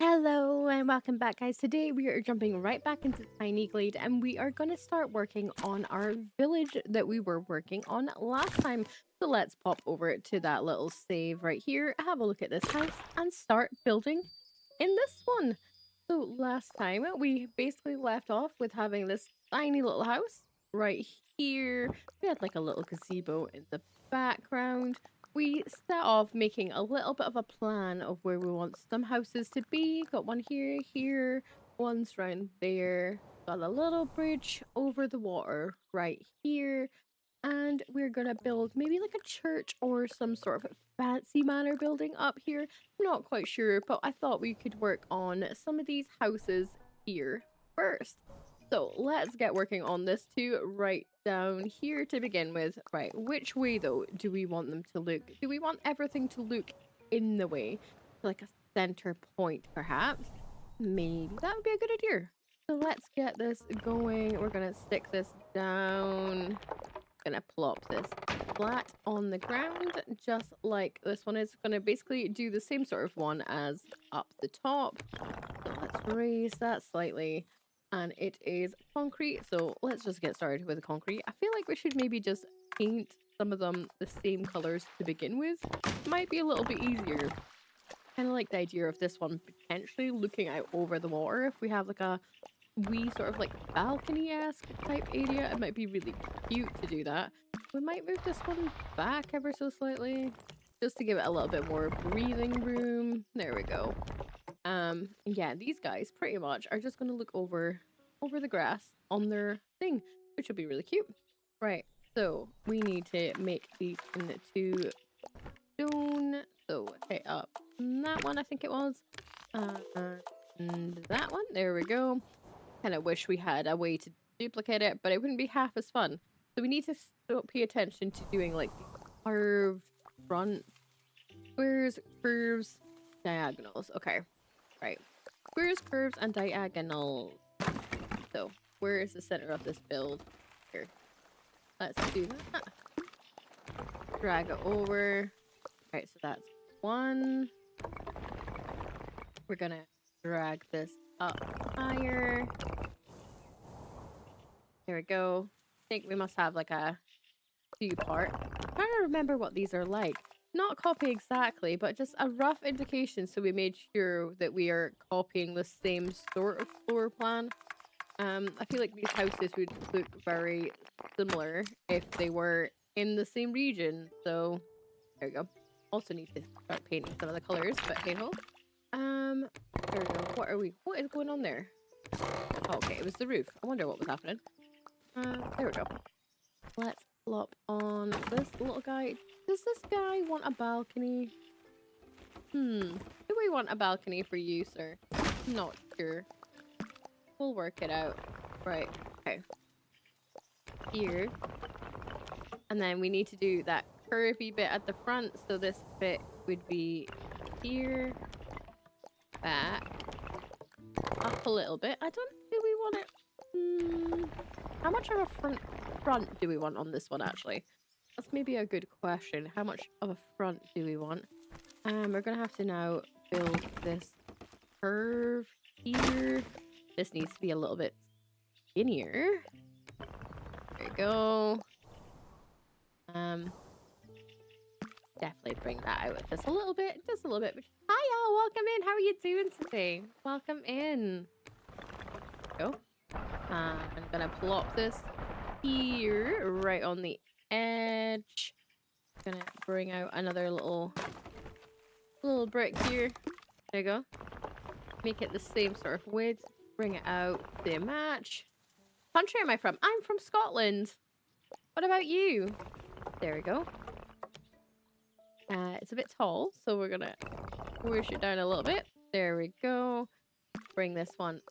Hello and welcome back, guys. Today we are jumping right back into Tiny Glade and we are going to start working on our village that we were working on last time. So let's pop over to that little save right here, have a look at this house and start building in this one. So last time we basically left off with having this tiny little house right here. We had like a little gazebo in the background. We set off making a little bit of a plan of where we want some houses to be. Got one here, one's round there. Got a little bridge over the water right here. And we're gonna build maybe like a church or some sort of fancy manor building up here. Not quite sure, but I thought we could work on some of these houses here first. So let's get working on this too, right down here to begin with. Right, which way though do we want them to look? Do we want everything to look in the way? Like a center point, perhaps? Maybe that would be a good idea. So let's get this going. We're gonna stick this down. Gonna plop this flat on the ground, just like this one is. Gonna basically do the same sort of one as up the top. So let's raise that slightly. And it is concrete, so let's just get started with the concrete. I feel like we should maybe just paint some of them the same colors to begin with. Might be a little bit easier. Kind of like the idea of this one potentially looking out over the water. If we have like a wee sort of like balcony-esque type area, it might be really cute to do that. We might move this one back ever so slightly just to give it a little bit more breathing room. There we go. Yeah, these guys pretty much are just going to look over the grass on their thing, which will be really cute. Right, so we need to make these into stone. So okay, up that one I think it was, and that one, there we go. Kind of wish we had a way to duplicate it, but it wouldn't be half as fun. So we need to pay attention to doing like these curved front squares, curves, diagonals. Okay, right. Squares, curves, and diagonals. So where is the center of this build? Here. Let's do that. Drag it over. Right, so that's one. We're gonna drag this up higher. There we go. I think we must have like a two-part. I'm trying to remember what these are like. Not copy exactly, but just a rough indication so we made sure that we are copying the same sort of floor plan. I feel like these houses would look very similar if they were in the same region. So there we go. Also need to start painting some of the colors, but hey ho. There we go. What is going on there? Oh, okay, it was the roof. I wonder what was happening. There we go. Let's plop on this little guy. Does this guy want a balcony? Do we want a balcony for you, sir? Not sure. We'll work it out. Right, okay. Here. And then we need to do that curvy bit at the front, so this bit would be here. Back. Up a little bit. Do we want it? How much of a front do we want on this one, actually? That's maybe a good question. How much of a front do we want? We're gonna have to now build this curve here. This needs to be a little bit skinnier. There we go. Definitely bring that out just a little bit. Just a little bit. Hi y'all, welcome in. How are you doing today? Welcome in. Go. I'm gonna plop this here, right on the edge. Gonna bring out another little brick here. There you go. Make it the same sort of width. Bring it out to match. Country am I from? I'm from Scotland. What about you? There we go. It's a bit tall, so we're gonna push it down a little bit. There we go. Bring this one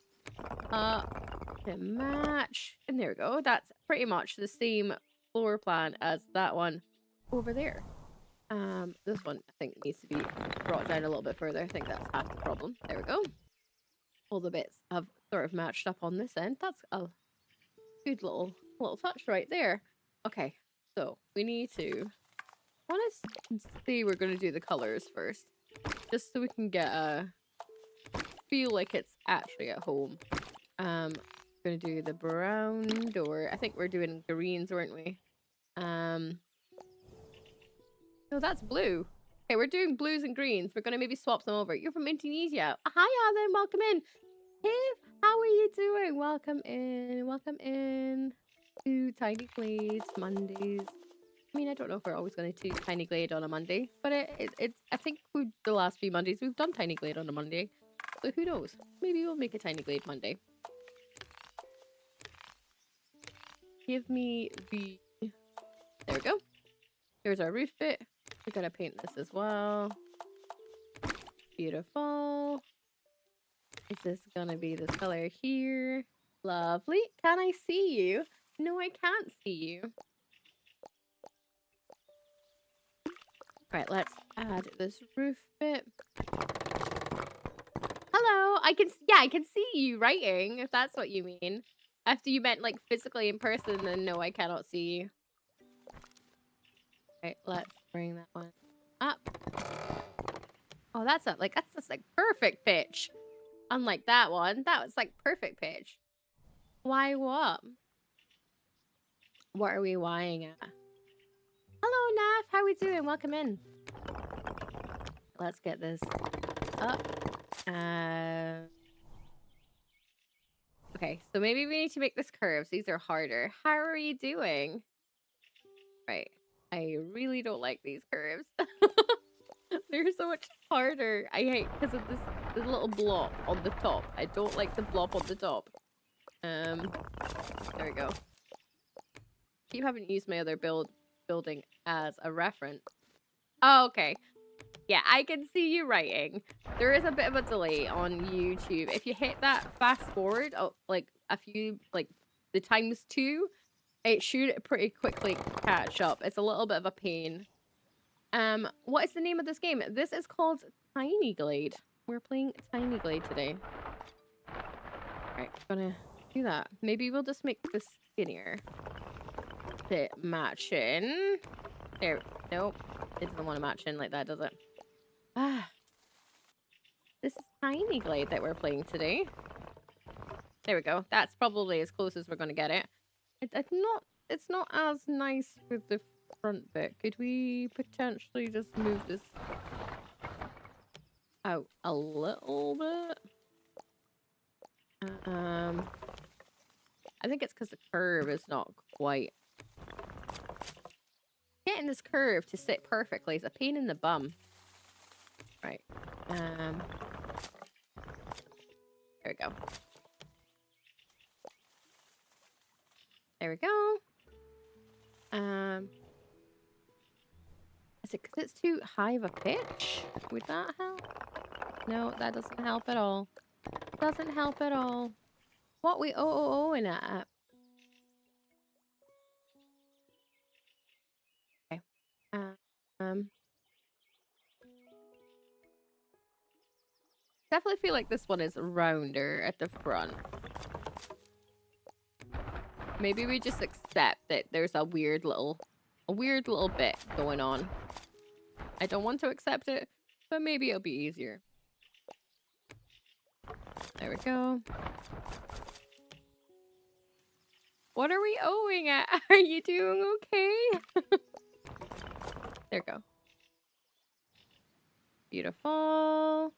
up to match. And there we go. That's pretty much the same floor plan as that one over there. This one I think needs to be brought down a little bit further. I think that's half the problem. There we go. All the bits have sort of matched up on this end. That's a good little touch right there. Okay, so we need to... I want to say we're going to do the colors first. Just so we can get a feel like it's actually at home. Gonna do the brown door. I think we're doing greens, weren't we? No, that's blue. Okay, we're doing blues and greens. We're gonna maybe swap them over. You're from Indonesia. Hi, then. Welcome in. Hey, how are you doing? Welcome in. Welcome in to Tiny Glade Mondays. I mean, I don't know if we're always going to do Tiny Glade on a Monday, but it's. I think the last few Mondays we've done Tiny Glade on a Monday, so who knows? Maybe we'll make a Tiny Glade Monday. Give me the. There we go. Here's our roof bit. We gotta paint this as well. Beautiful. Is this gonna be this color here? Lovely. Can I see you? No, I can't see you. Right, let's add this roof bit. Hello, I can see you writing, if that's what you mean. After you meant like physically in person, then no, I cannot see you. Right, let's bring that one up. Oh, that's just like perfect pitch. Unlike that one, that was like perfect pitch. Why what? What are we whying at? Hello, Naf. How we doing? Welcome in. Let's get this up. Okay, so maybe we need to make this curves. These are harder. How are you doing? Right. I really don't like these curves. They're so much harder. I hate because of this little blob on the top. I don't like the blob on the top. There we go. Keep having to use my other building as a reference. Oh, okay. Yeah, I can see you writing. There is a bit of a delay on YouTube. If you hit that fast forward, like a few, like the times 2, it should pretty quickly catch up. It's a little bit of a pain. What is the name of this game? This is called Tiny Glade. We're playing Tiny Glade today. Right, gonna do that. Maybe we'll just make this skinnier. To match in. There. Nope. It doesn't want to match in like that, does it? Ah. This is Tiny Glade that we're playing today. There we go. That's probably as close as we're gonna get it. It's not as nice with the front bit. Could we potentially just move this out a little bit? I think it's because the curve is not quite. Getting this curve to sit perfectly is a pain in the bum. Right. There we go. There we go. Is it because it's too high of a pitch? Would that help? No, that doesn't help at all. Doesn't help at all. What we in at? Okay. Definitely feel like this one is rounder at the front. Maybe we just accept that there's a weird little bit going on. I don't want to accept it, but maybe it'll be easier. There we go. What are we owing at? Are you doing okay? There we go. Beautiful.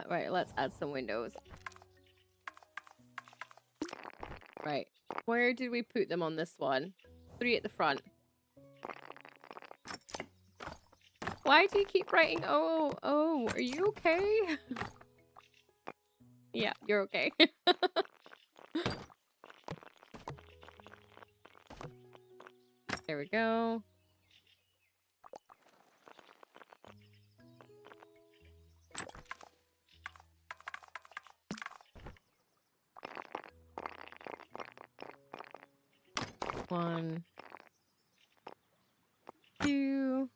Right, let's add some windows. Right. Where did we put them on this one? 3 at the front. Why do you keep writing, oh, are you okay? Yeah, you're okay. There we go. One, 2,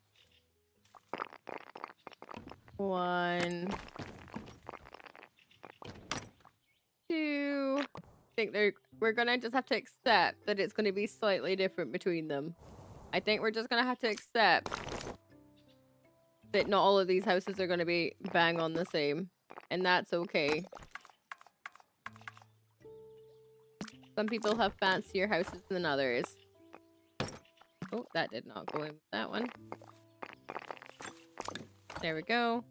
1, 2. I think we're gonna just have to accept that it's gonna be slightly different between them. I think we're just gonna have to accept that not all of these houses are gonna be bang on the same. And that's okay. Some people have fancier houses than others. Oh, that did not go in with that one. There we go.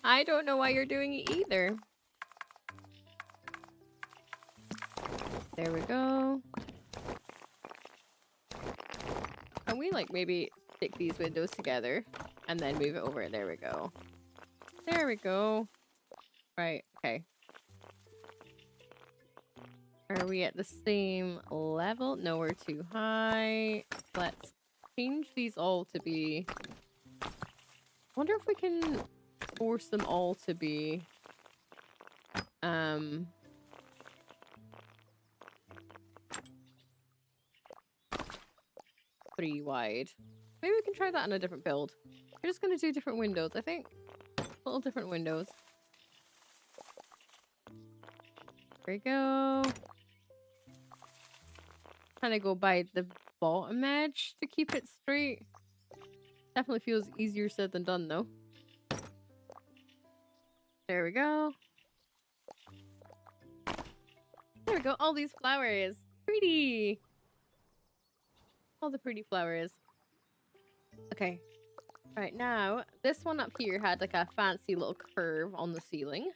I don't know why you're doing it either. There we go. Can we like maybe stick these windows together and then move it over? There we go. There we go. Right, okay. Are we at the same level? No, we're too high. Let's change these all to be... I wonder if we can force them all to be... 3 wide. Maybe we can try that on a different build. We're just going to do different windows, I think. Little different windows. There we go. Kind of go by the bottom edge to keep it straight. Definitely feels easier said than done though. There we go. There we go. All these flowers. Pretty. All the pretty flowers. Okay. Right now, this one up here had like a fancy little curve on the ceiling.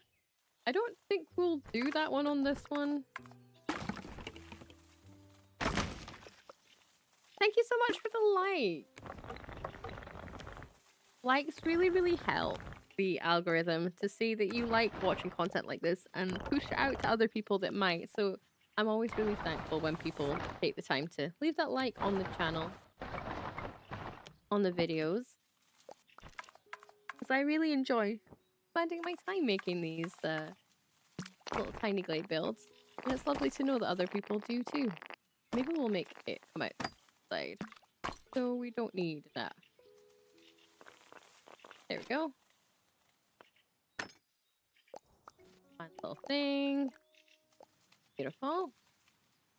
I don't think we'll do that one on this one. Thank you so much for the like. Likes really, really help the algorithm to see that you like watching content like this and push it out to other people that might. So I'm always really thankful when people take the time to leave that like on the channel, on the videos. Because I really enjoy spending my time making these little Tiny Glade builds. And it's lovely to know that other people do too. Maybe we'll make it come outside. So we don't need that. There we go. One little thing. Beautiful.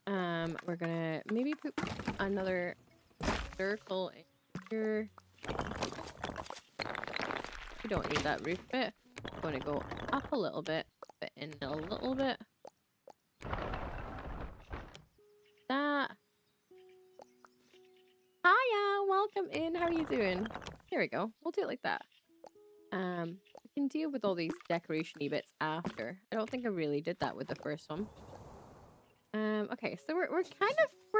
We're gonna maybe put another circle in here. We don't need that roof bit. I'm gonna go up a little bit, fit in a little bit. That. Hiya, welcome in. How are you doing? There we go. We'll do it like that. We can deal with all these decoration-y bits after. I don't think I really did that with the first one. Okay, so we're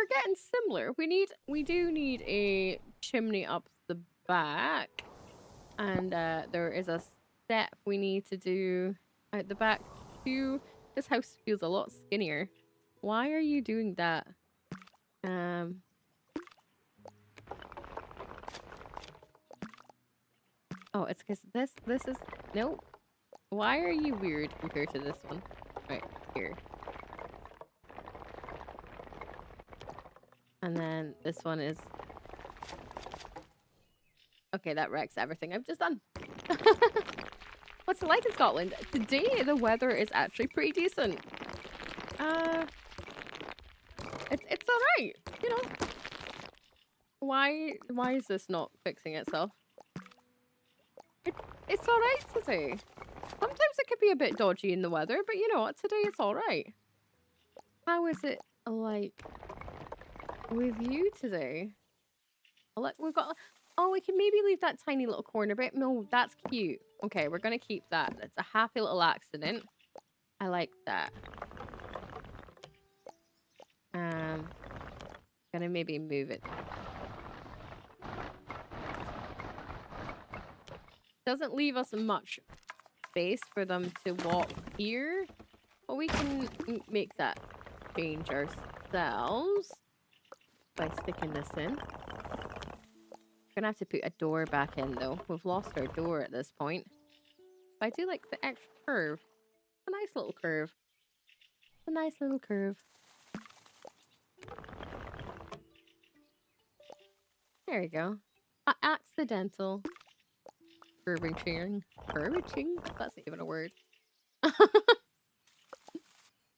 getting similar. We do need a chimney up the back, and there is a step we need to do out the back too. This house feels a lot skinnier. Why are you doing that? Oh, it's because this is no. Why are you weird compared to this one? Right here. And then this one is... Okay, that wrecks everything I've just done. What's it like in Scotland? Today, the weather is actually pretty decent. It's alright, you know. Why is this not fixing itself? It's alright today. Sometimes it could be a bit dodgy in the weather, but you know what? Today it's alright. How is it like... with you today? Look, we've got... Oh, we can maybe leave that tiny little corner bit. No, that's cute. Okay, we're gonna keep that. That's a happy little accident. I like that. Gonna maybe move it. Doesn't leave us much space for them to walk here, but we can make that change ourselves by sticking this in. We're gonna have to put a door back in though. We've lost our door at this point. But I do like the extra curve. A nice little curve. A nice little curve. There we go. Accidental curvature. Curvature? That's not even a word.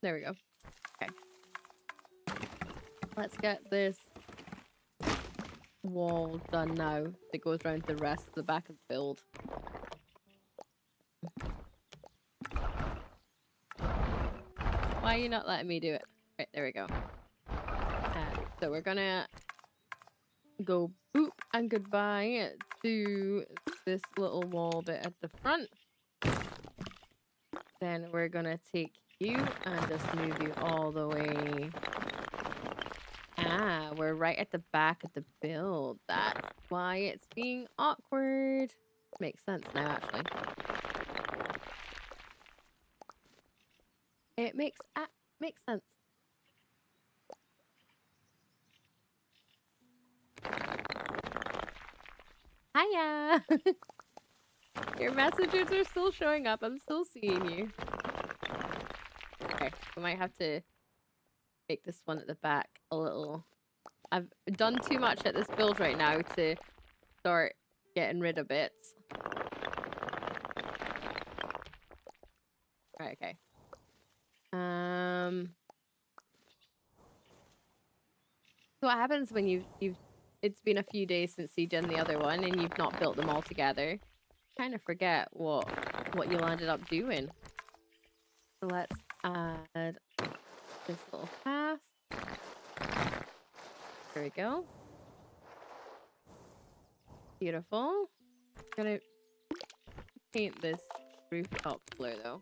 There we go. Okay. Let's get this wall done now that goes around the rest of the back of the build. Why are you not letting me do it? Right, there we go. So we're gonna go boop and goodbye to this little wall bit at the front. Then we're gonna take you and just move you all the way. Ah, we're right at the back of the build. That's why it's being awkward. Makes sense now, actually. It makes sense. Hiya! Your messages are still showing up. I'm still seeing you. Okay, we might have to make this one at the back a little... I've done too much at this build right now to start getting rid of bits. Right, okay. So what happens when it's been a few days since you done the other one and you've not built them all together? Kind of forget what you landed up doing. So let's add this little path. There we go. Beautiful. Gonna paint this rooftop blue though.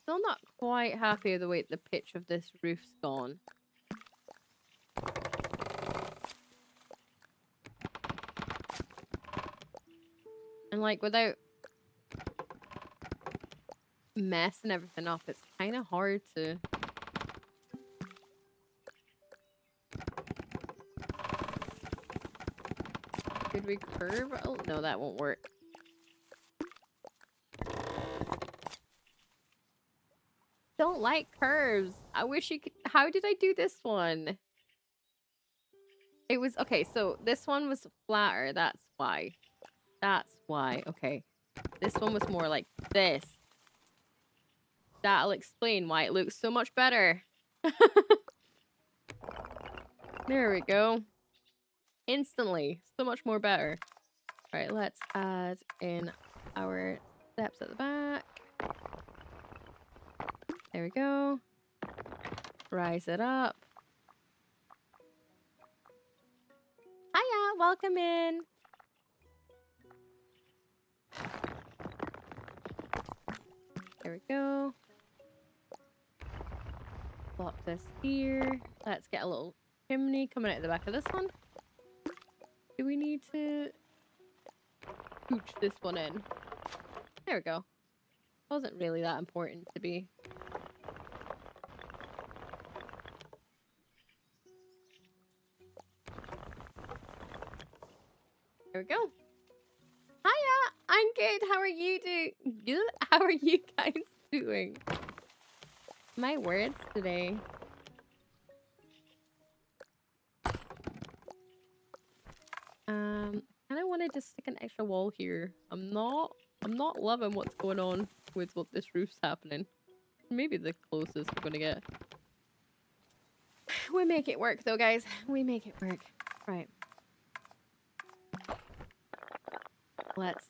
Still not quite happy with the way the pitch of this roof's gone. And like without messing everything up, it's kind of hard to... Could we curve? Oh, no, that won't work. Don't like curves. I wish you could... How did I do this one? It was... Okay, so this one was flatter. That's why. That's why. Okay. This one was more like this. That'll explain why it looks so much better. There we go. Instantly. So much more better. Right, let's add in our steps at the back. There we go. Rise it up. Hiya, welcome in. There we go. Plop this here. Let's get a little chimney coming out the back of this one. Do we need to pooch this one in? There we go. Wasn't really that important to be. There we go. Hiya, I'm good. How are you doing? Good. How are you guys doing? My words today. Kind of wanted to stick an extra wall here. I'm not loving what's going on with what this roof's happening. Maybe the closest we're gonna get. We make it work though, guys. We make it work. Right. Let's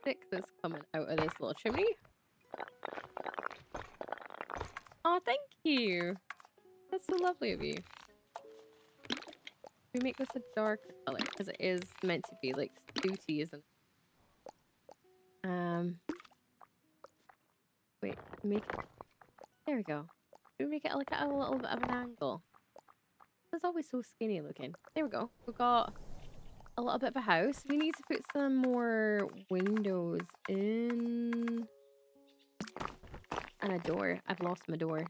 stick this coming out of this little chimney. Oh, thank you. That's so lovely of you. We make this a darker color because it is meant to be like sooty, isn't it? Wait, make it. There we go. Do we make it like at a little bit of an angle? It's always so skinny looking. There we go. We've got a little bit of a house. We need to put some more windows in. And a door. I've lost my door.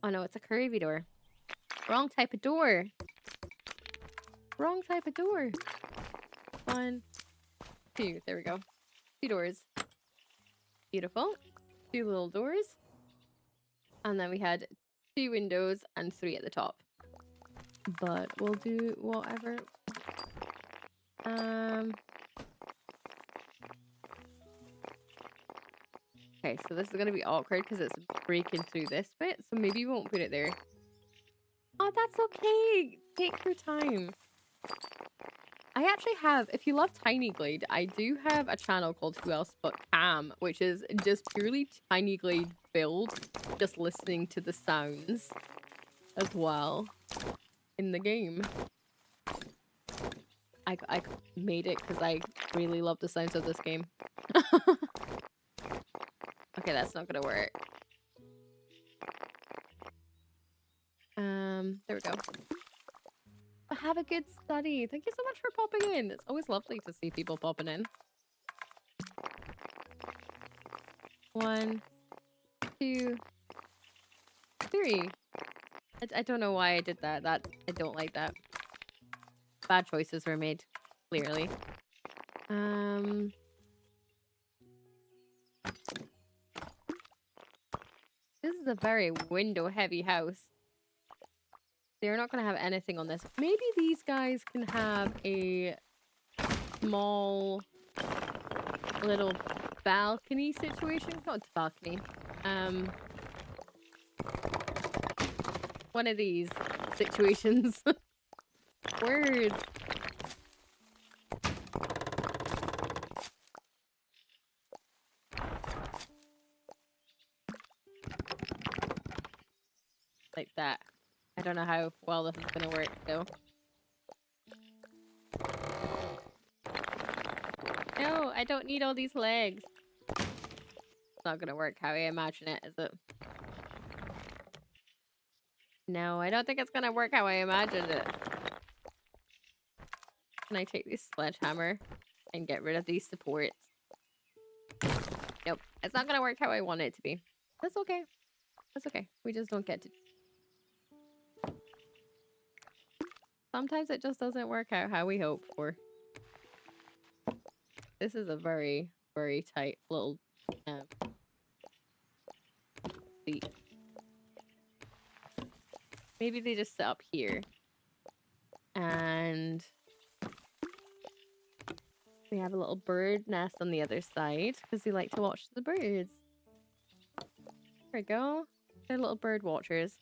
Oh no, it's a curvy door. Wrong type of door. Wrong type of door. 1, 2. There we go. 2 doors. Beautiful. 2 little doors. And then we had 2 windows and 3 at the top. but we'll do whatever. Okay, so this is gonna be awkward because it's breaking through this bit, so maybe we won't put it there. Oh, that's okay. Take your time. I actually have, if you love Tiny Glade, I do have a channel called Who Else But Cam, which is just purely Tiny Glade build, just listening to the sounds as well in the game. I made it because I really love the sounds of this game. Okay, that's not gonna work. There we go. But have a good study. Thank you so much for popping in. It's always lovely to see people popping in. 1, 2, 3. I don't know why I did that. I don't like that. Bad choices were made, clearly. This is a very window-heavy house. They're not going to have anything on this. Maybe these guys can have a small little balcony situation. Not a balcony. One of these situations. Words. Like that. I don't know how well this is gonna work though. No, I don't need all these legs. It's not gonna work how I imagine it, is it? No, I don't think it's gonna work how I imagined it. Can I take this sledgehammer and get rid of these supports? Nope, it's not gonna work how I want it to be. That's okay. That's okay. We just don't get to. Sometimes it just doesn't work out how we hope for. This is a very, very tight little seat. Maybe they just sit up here. And we have a little bird nest on the other side because they like to watch the birds. There we go. They're little bird watchers.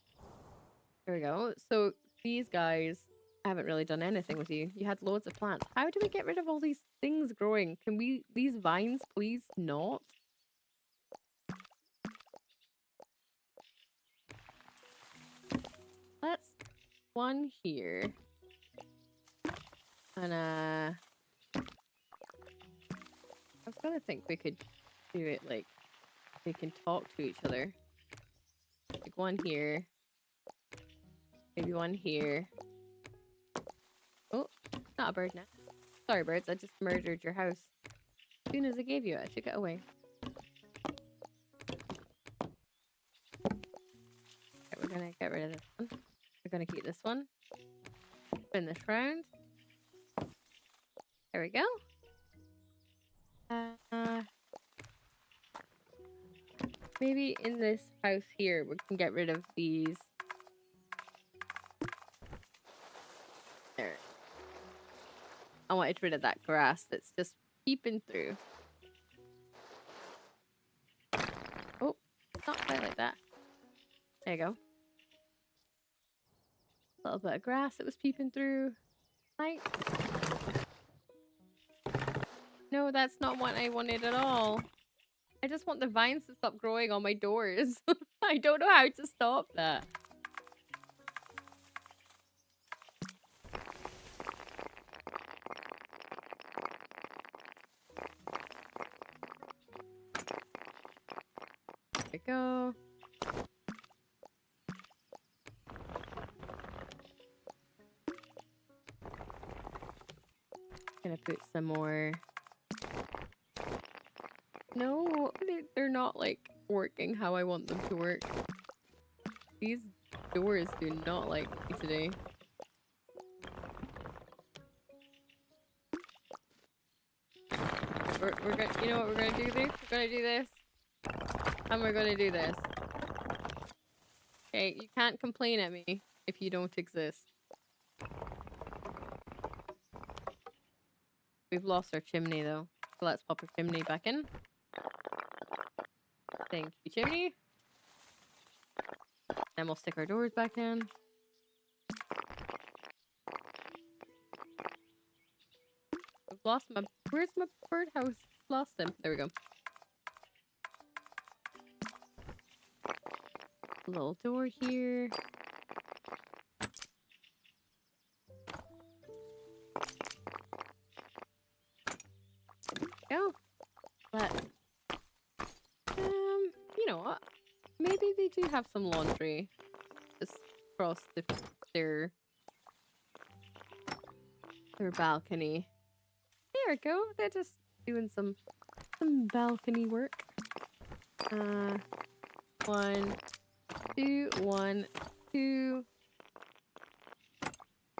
There we go. So these guys haven't really done anything with you. You had loads of plants. How do we get rid of all these things growing? Can we, these vines, please not? Let's one here. And I was gonna think we could do it like they can talk to each other. Like one here. Maybe one here. Oh, not a bird nest. Sorry, birds. I just murdered your house. As soon as I gave you it, I took it away. Okay, we're gonna get rid of this one. We're gonna keep this one. Spin this round. There we go. Maybe in this house here, we can get rid of these. There. I wanted rid of that grass that's just peeping through. Oh, not quite like that. There you go. A little bit of grass that was peeping through. Right. No, that's not what I wanted at all. I just want the vines to stop growing on my doors. I don't know how to stop that. There we go. Gonna put some more. No, they're not like working how I want them to work. These doors do not like me today. We're gonna, you know what we're gonna do this? We're gonna do this. And we're gonna do this. Okay, you can't complain at me if you don't exist. We've lost our chimney though. So let's pop our chimney back in. Thank you, chimney. Then we'll stick our doors back in. I've lost my... Where's my birdhouse? Lost him. There we go. A little door here. Go. Let's... You know what? Maybe they do have some laundry just across their balcony. There we go. They're just doing some balcony work. 1, 2, 1, 2.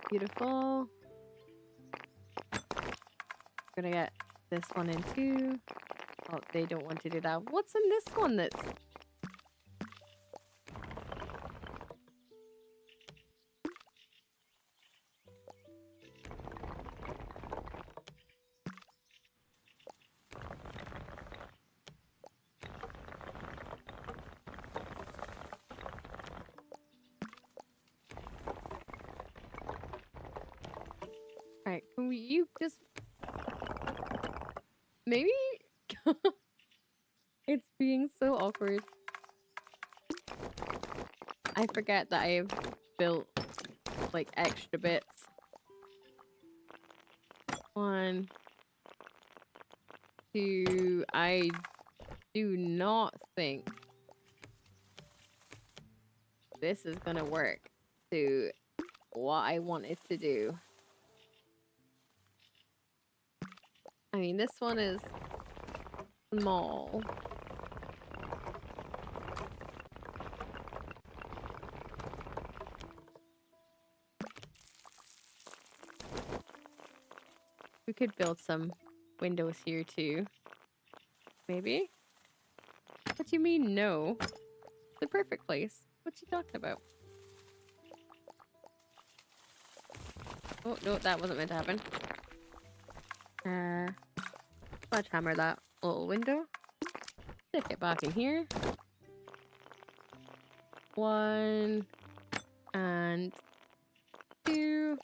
Beautiful. Gonna get this one in too. Oh, they don't want to do that. What's in this one that's... Alright, can you just... Maybe? It's being so awkward. I forget that I've built, like, extra bits. 1, 2... I do not think this is gonna work to what I want it to do. I mean, this one is small. We could build some windows here too. Maybe? What do you mean, no? The perfect place. What you talking about? Oh, no, that wasn't meant to happen. Sledgehammer that little window. Stick it back in here. 1 and 2.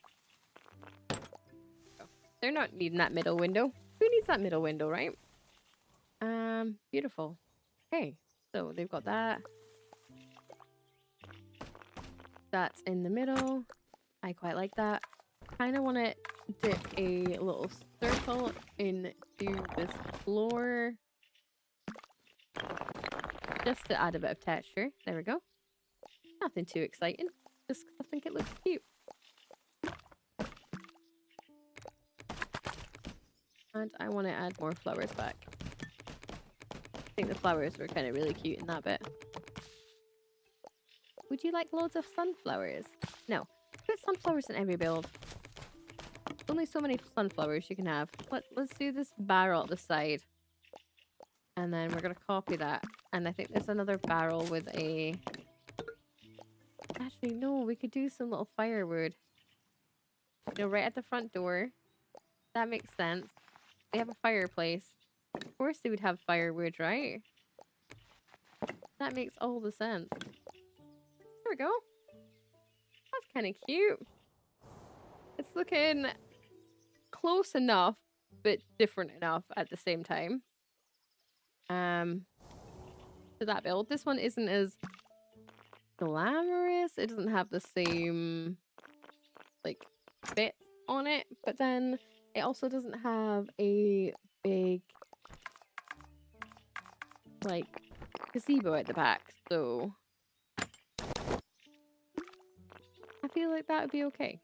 Oh, they're not needing that middle window. Who needs that middle window, right? Beautiful. Okay, so they've got that. That's in the middle. I quite like that. Kind of want to dip a little circle into this floor. Just to add a bit of texture. There we go. Nothing too exciting. Just 'cause I think it looks cute. And I want to add more flowers back. I think the flowers were kind of really cute in that bit. Would you like loads of sunflowers? No. Put sunflowers in every build. Only so many sunflowers you can have. Let's do this barrel at the side. And then we're going to copy that. And I think there's another barrel with a... Actually, no. We could do some little firewood. You know, right at the front door. That makes sense. They have a fireplace. Of course they would have firewood, right? That makes all the sense. There we go. That's kind of cute. It's looking close enough, but different enough at the same time. To that build. This one isn't as glamorous. It doesn't have the same, like, bit on it. But then it also doesn't have a big, like, gazebo at the back. So I feel like that would be okay.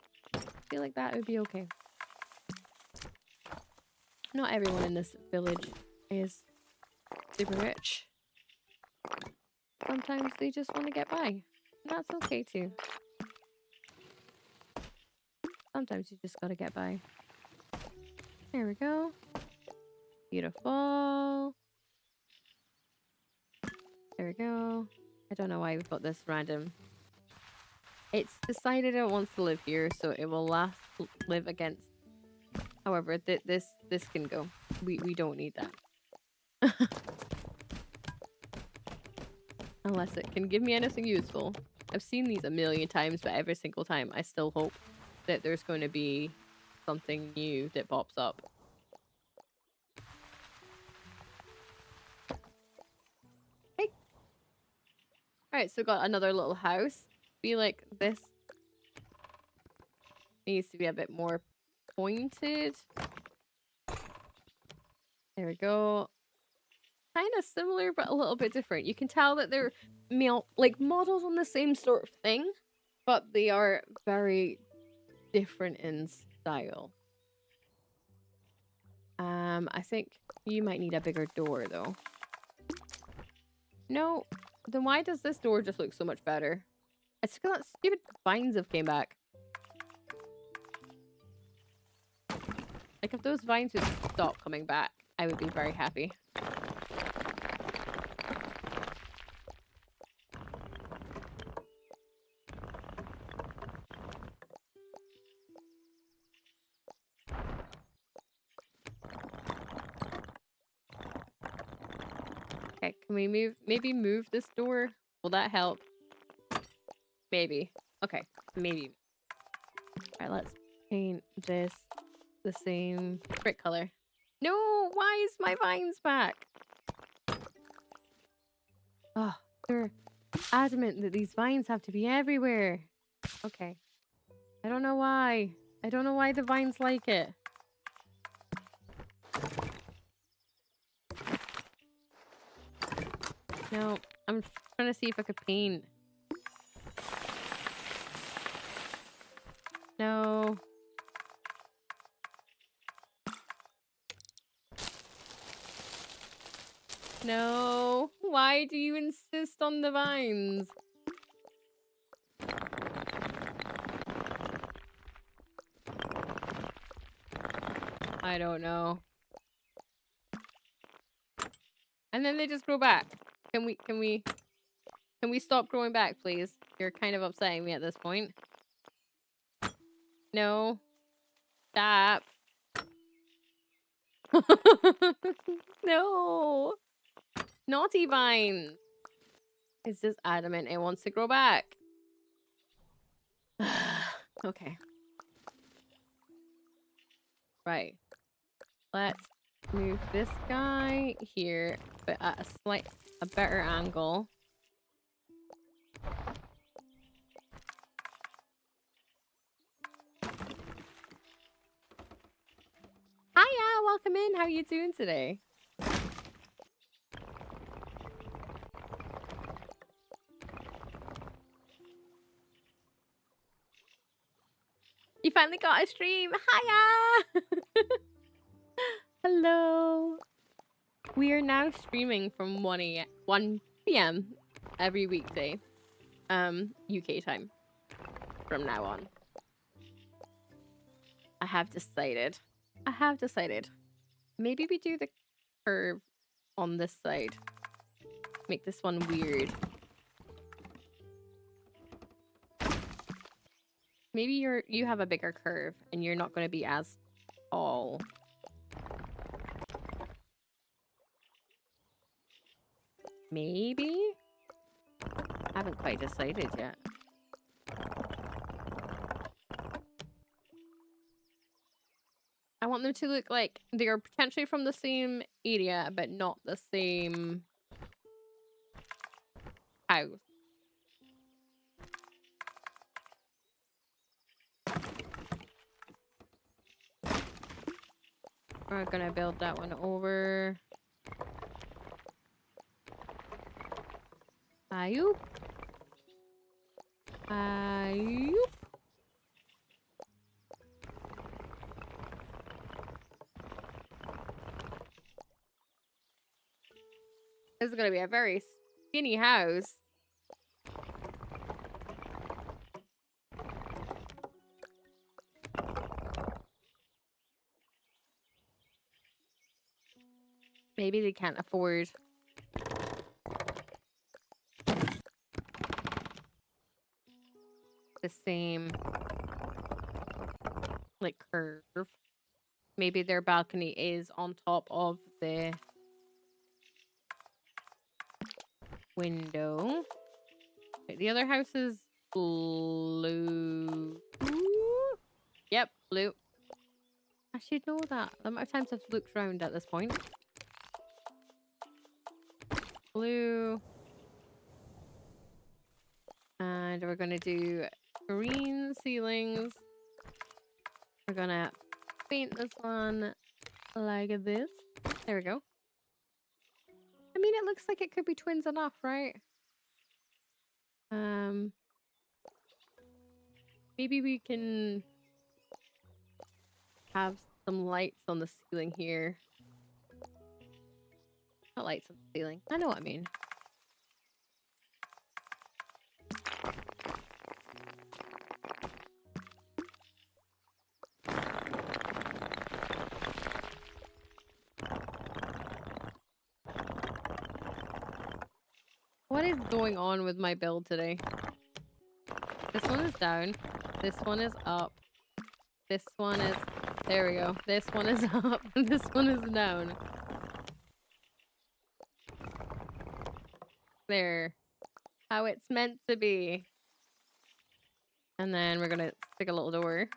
Not everyone in this village is super rich. Sometimes they just want to get by. And that's okay too. Sometimes you just gotta get by. There we go. Beautiful. There we go. I don't know why we've got this random. It's decided it wants to live here, so it will live against However, this can go. We don't need that. Unless it can give me anything useful. I've seen these a million times, but every single time I still hope that there's going to be something new that pops up. Hey. Alright, so got another little house. Feel like this needs to be a bit more pointed. There we go. Kind of similar, but a little bit different. You can tell that they're like models on the same sort of thing, but they are very different in style. I think you might need a bigger door though. No, then why does this door just look so much better? It's because that stupid vines have came back. Like if those vines would stop coming back, I would be very happy. Okay, can we maybe move this door? Will that help? Maybe. Okay, maybe. Alright, let's paint this the same brick color. No, why is my vines back? Oh, they're adamant that these vines have to be everywhere. Okay. I don't know why. I don't know why the vines like it. No, I'm trying to see if I could paint. No. No. Why do you insist on the vines? I don't know. And then they just grow back. Can we stop growing back, please? You're kind of upsetting me at this point. No. Stop. No. Naughty vine. It's just adamant it wants to grow back. Okay. Right. Let's move this guy here, but at a better angle. Hiya, welcome in. How are you doing today? You finally got a stream. Hiya! Hello. We are now streaming from 1 p.m. every weekday. UK time. From now on. I have decided. Maybe we do the curve on this side. Make this one weird. Maybe you have a bigger curve and you're not going to be as tall. Maybe? I haven't quite decided yet. I want them to look like they are potentially from the same area, but not the same house. We're gonna build that one over. Ayoop. Ayoop. This is gonna be a very skinny house. Maybe they can't afford the same like curve. maybe their balcony is on top of the window. Wait, the other house is blue. Yep, blue. I should know that. The amount of times I've looked around at this point. Blue. And we're going to do green ceilings. We're going to paint this one like this. There we go. I mean, it looks like it could be twins enough, right? Maybe we can have some lights on the ceiling here. Not lights on the ceiling. I know what I mean. What is going on with my build today? This one is down. This one is up. This one is... There we go. This one is up. And this one is down. There. How it's meant to be. And then we're gonna stick a little door.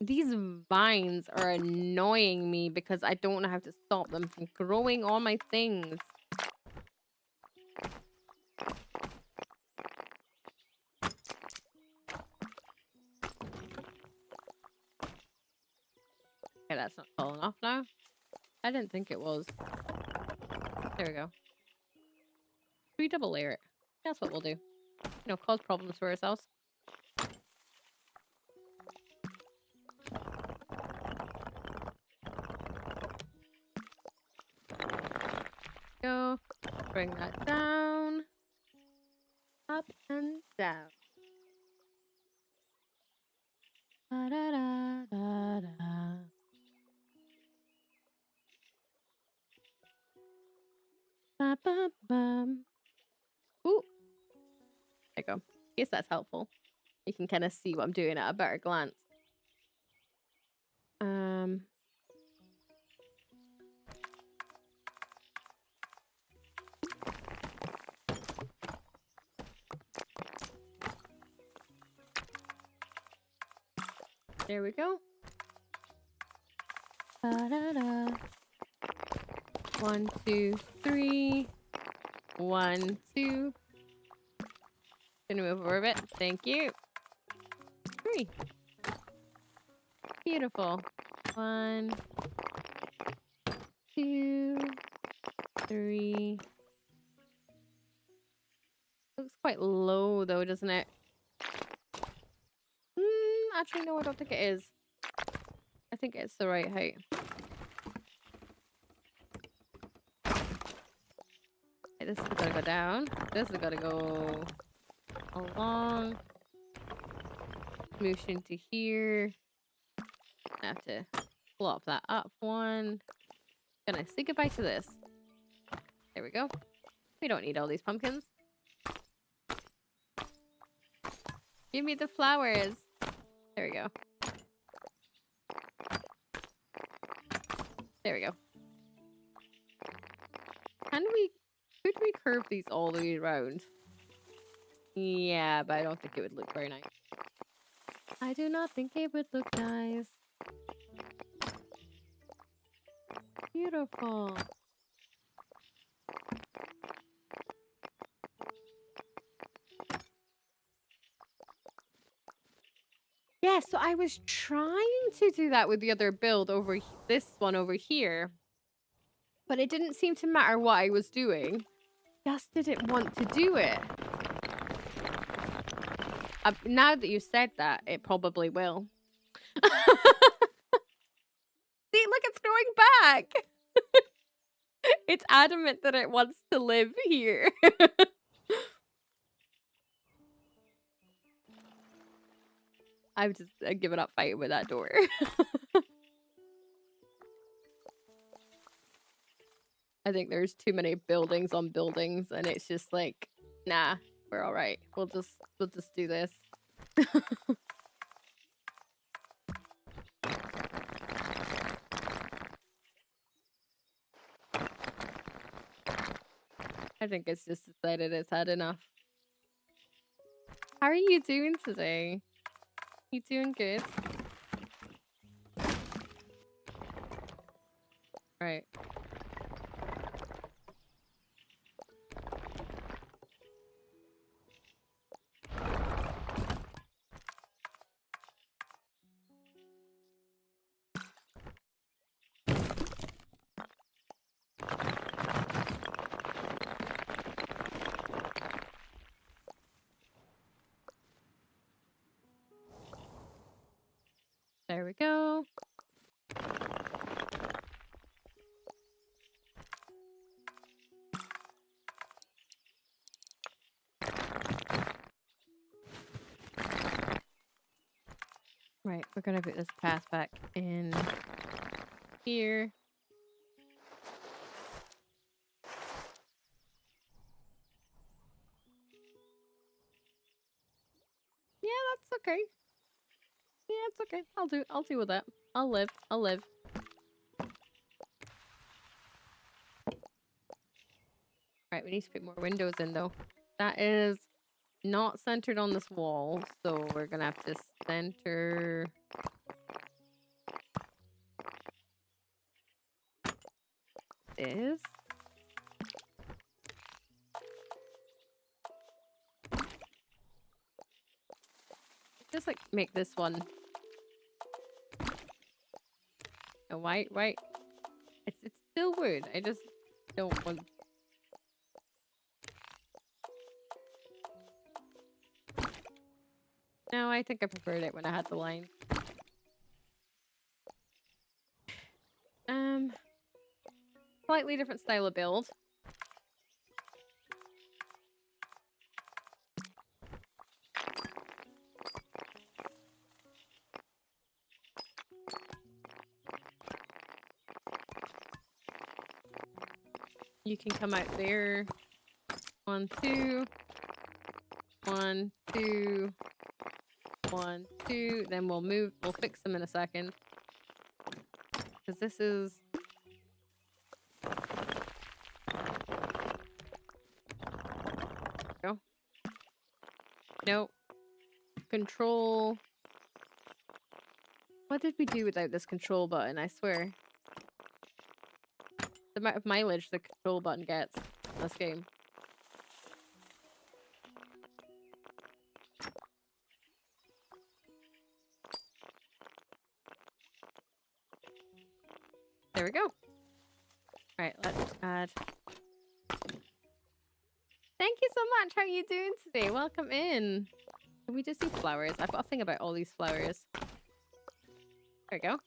These vines are annoying me because I don't know how to stop them from growing on my things. Okay, that's not tall enough now. I didn't think it was. There we go. Should we double layer it? That's what we'll do. You know, cause problems for ourselves. Go. Bring that down. Up and down. Da, da, da, da, da. Ba, ba, bum. Ooh. There you go. I guess that's helpful. You can kind of see what I'm doing at a better glance. There we go. Ba-da-da. 1, 2, 3. 1, 2. Gonna move over a bit. Thank you. 3. Beautiful. 1, 2, 3. Looks quite low though, doesn't it? Actually, no, I don't think it is. I think it's the right height. Okay, this is gotta go down. This is gotta go along. Smoosh into here. I have to flop that up one. Gonna say goodbye to this. There we go. We don't need all these pumpkins. Give me the flowers. There we go. There we go. Could we curve these all the way around? Yeah, but I don't think it would look very nice. I do not think it would look nice. Beautiful. Yeah, so I was trying to do that with the other build over this one over here. But it didn't seem to matter what I was doing. Just didn't want to do it. Now that you said that, it probably will. See, look, it's growing back. It's adamant that it wants to live here. I've just given up fighting with that door. I think there's too many buildings on buildings, and it's just like, nah, we're all right. We'll just do this. I think it's just decided it's had enough. How are you doing today? You doing good? Right. There we go. Right, we're gonna put this path back in here. Yeah, that's okay. Yeah, it's okay. I'll deal with that. I'll live. I'll live. Right, we need to put more windows in though. That is not centered on this wall, so we're gonna have to center this. Just like make this one. Oh, white. It's still wood. I just don't want. No, I think I preferred it when I had the line. Slightly different style of build. You can come out there. 1, 2. 1, 2. 1, 2. Then we'll move. We'll fix them in a second. Because this is... Go. Nope. Control. What did we do without this control button? I swear. The amount of mileage the control button gets in this game. There we go. Alright, let's add. Thank you so much. How are you doing today? Welcome in. Can we just see flowers? I've got a thing about all these flowers. There we go.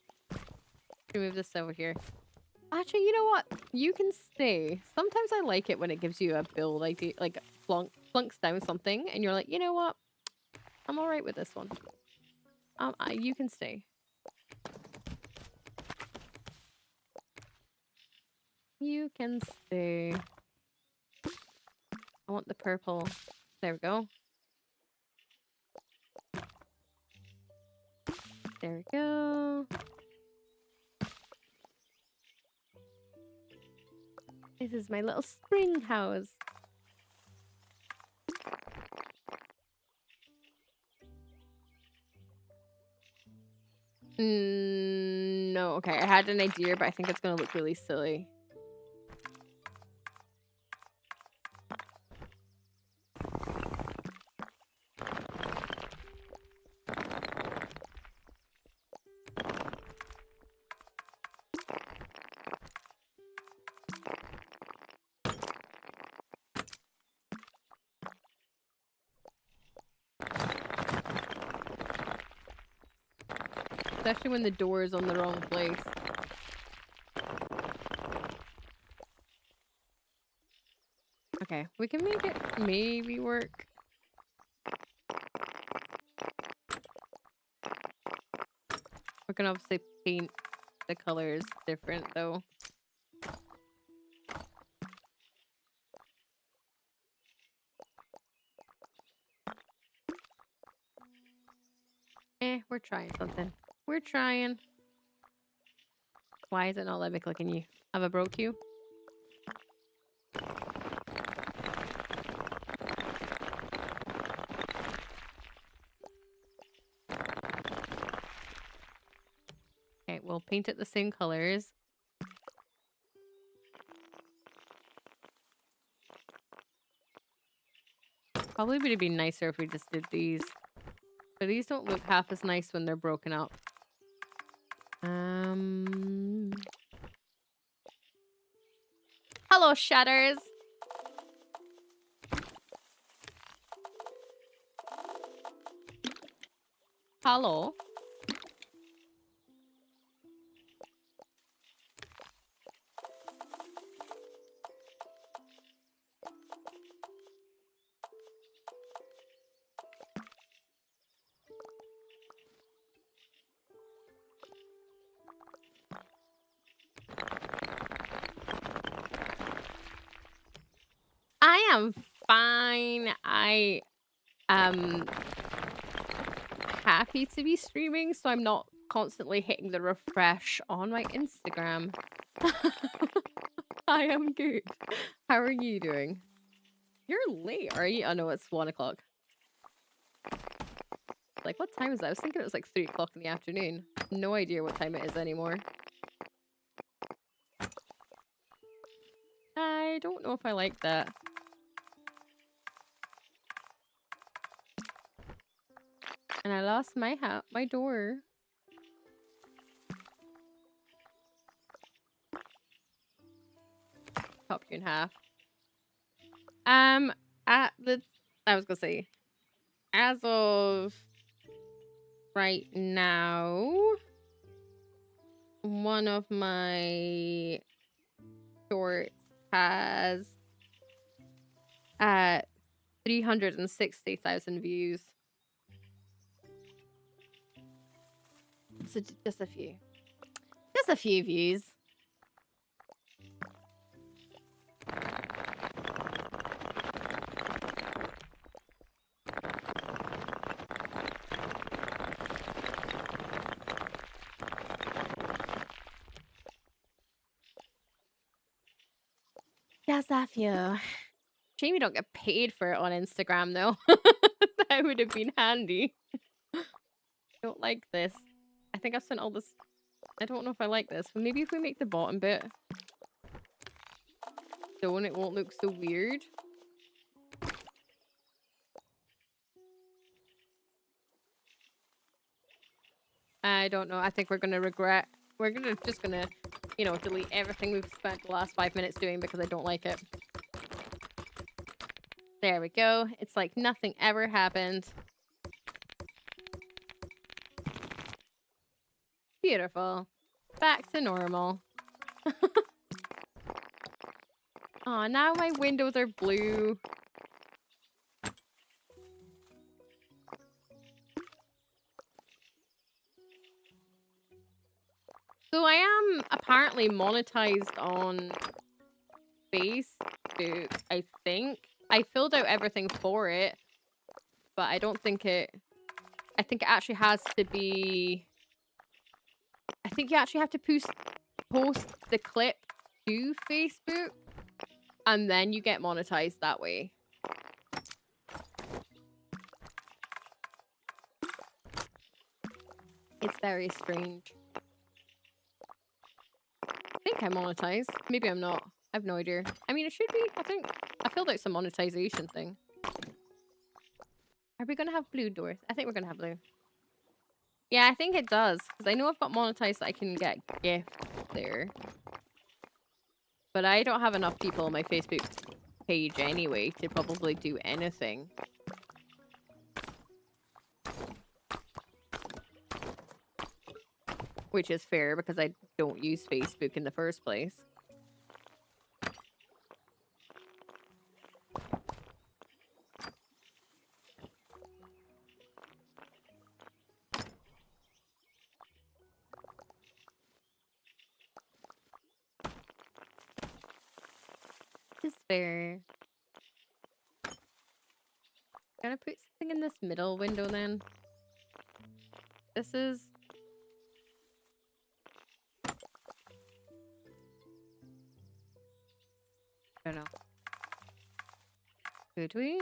Remove this over here. Actually, you know what? You can stay. Sometimes I like it when it gives you a build idea, like flunks down something, and you're like, you know what? I'm alright with this one. You can stay. You can stay. I want the purple. There we go. There we go. This is my little spring house. No, okay. I had an idea, but I think it's gonna look really silly. Especially when the door is on the wrong place. Okay, we can make it maybe work. We can obviously paint the colors different though. We're trying something. We're trying. Why is it not let me click on you? Have I broke you? paint it the same colors. Probably would have been nicer if we just did these. But these don't look half as nice when they're broken up. Hello, Shutters. Hello. I am fine. I am happy to be streaming, so I'm not constantly hitting the refresh on my Instagram. I am good. How are you doing? You're late, are you? Oh no, it's 1 o'clock. Like, what time is that? I was thinking it was like 3 o'clock in the afternoon. No idea what time it is anymore. I don't know if I like that. And I lost my door. Chop you in half. I was gonna say, as of right now, one of my shorts has 360,000 views. So just a few. Just a few views. Just a few. Shame you don't get paid for it on Instagram, though. That would have been handy. I don't like this. I think I've sent all this... I don't know if I like this. Maybe if we make the bottom bit stone, it won't look so weird. I don't know. I think we're gonna regret... We're just gonna, you know, delete everything we've spent the last 5 minutes doing because I don't like it. There we go. It's like nothing ever happened. Beautiful. Back to normal. Aw, now my windows are blue. So I am apparently monetized on Facebook, I think. I filled out everything for it, but I don't think it... I think it actually has to be... I think you actually have to post the clip to Facebook, and then you get monetized that way. It's very strange. I think I'm monetized. Maybe I'm not. I have no idea. I mean, it should be. I think I filled out some monetization thing. Are we going to have blue doors? I think we're going to have blue. Yeah, I think it does. Because I know I've got monetized that I can get gifts there. But I don't have enough people on my Facebook page anyway to probably do anything. Which is fair because I don't use Facebook in the first place. Is fair. Gonna put something in this middle window then. This is... I don't know. Could we?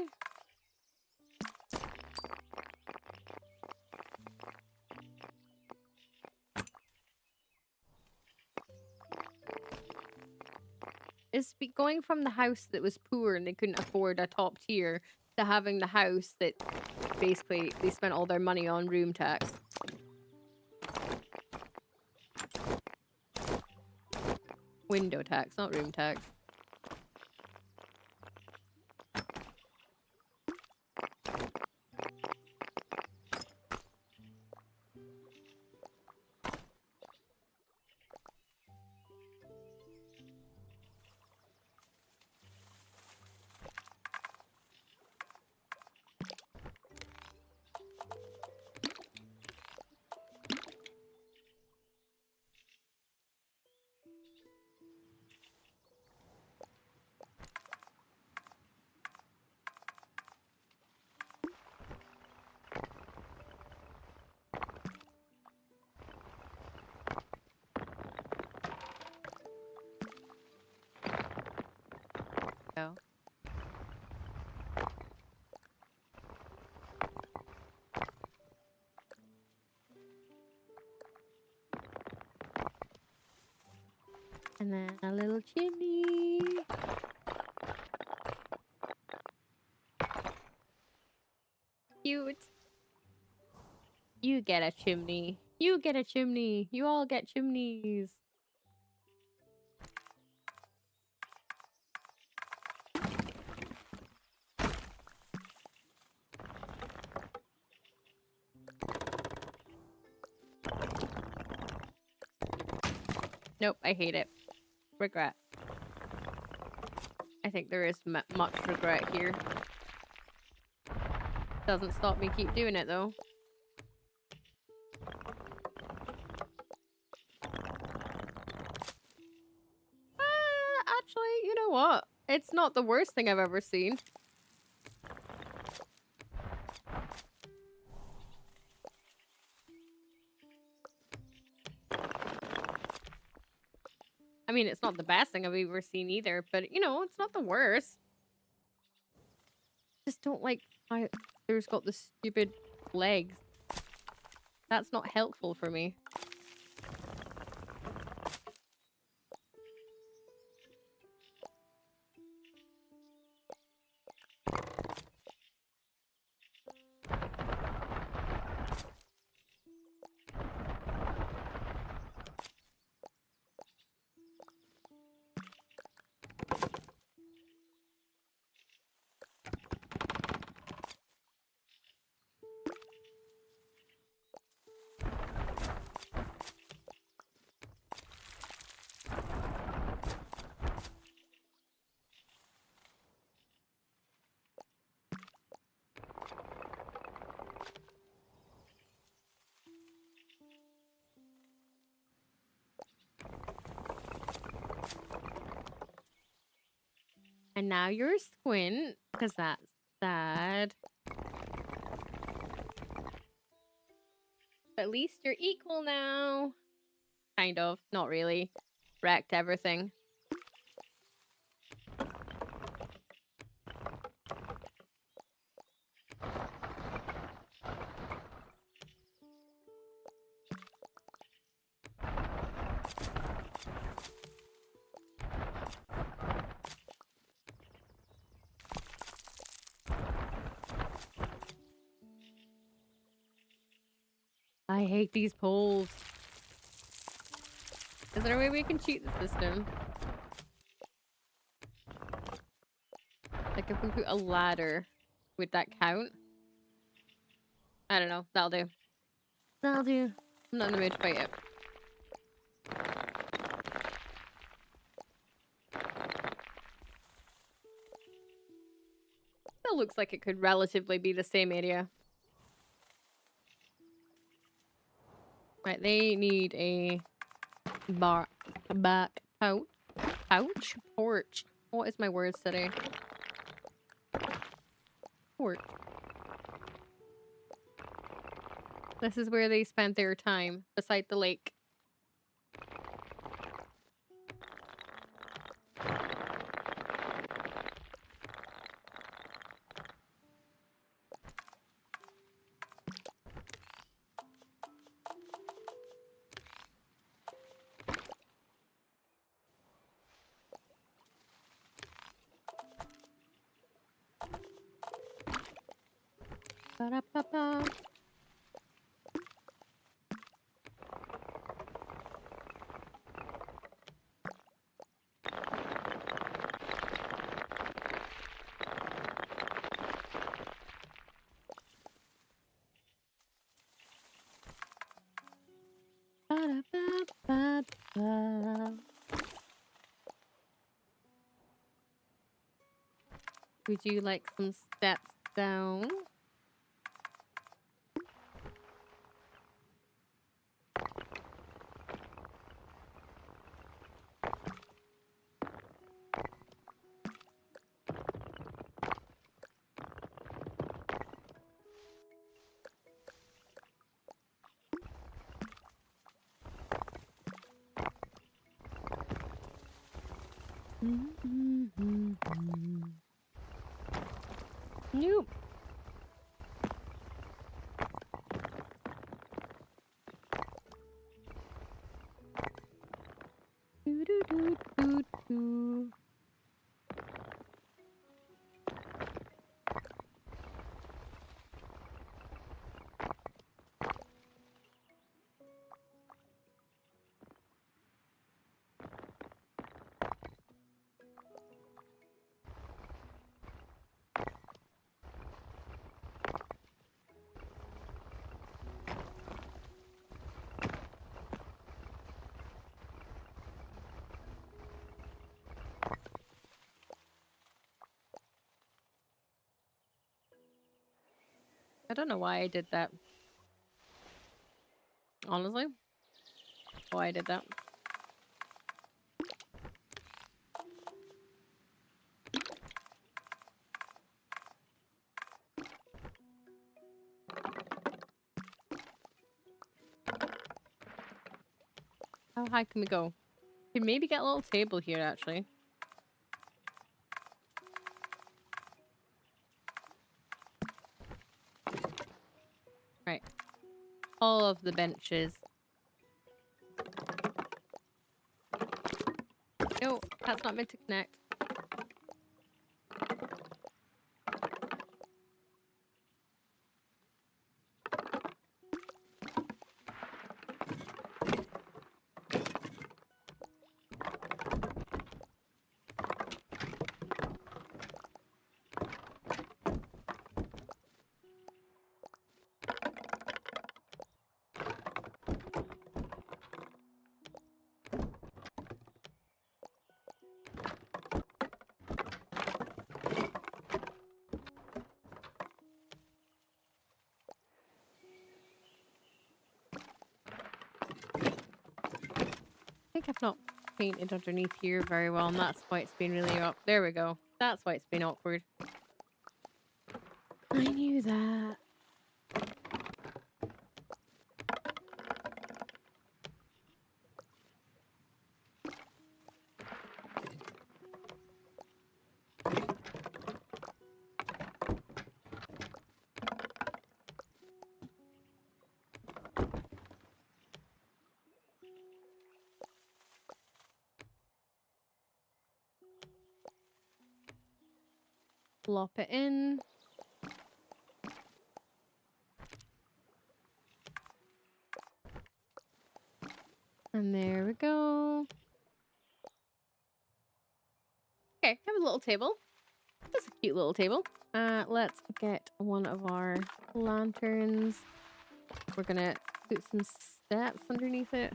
It's going from the house that was poor and they couldn't afford a top tier to having the house that basically they spent all their money on room tax. Window tax, not room tax. So. And then a little chimney. Cute. You get a chimney. You get a chimney. You all get chimneys. Nope, I hate it. Regret. I think there is much regret here. Doesn't stop me keep doing it though. Actually, you know what? It's not the worst thing I've ever seen. I mean, it's not the best thing I've ever seen either, but you know, it's not the worst. Just don't like how there's got the stupid legs. That's not helpful for me. And now you're a squint, because that's sad. At least you're equal now. Kind of. Not really. Wrecked everything. I hate these poles. Is there a way we can cheat the system? Like if we put a ladder, would that count? I don't know. That'll do. That'll do. I'm not in the mood to fight it. That looks like it could relatively be the same area. Right, they need a back porch. What is my words today? Porch. This is where they spent their time, beside the lake. Ba-da-ba-ba. Ba-da-ba-ba-ba. Would you like some steps down? Nope. Doo-doo-doo-doo-doo. I don't know why I did that. Honestly, why I did that. How high can we go? Could maybe get a little table here, actually. Right. All of the benches. No, that's not meant to connect. I think I've not painted underneath here very well, and that's why it's been really up. There we go. That's why it's been awkward. I knew that. Plop it in. And there we go. Okay, have a little table. That's a cute little table. Let's get one of our lanterns. We're gonna put some steps underneath it.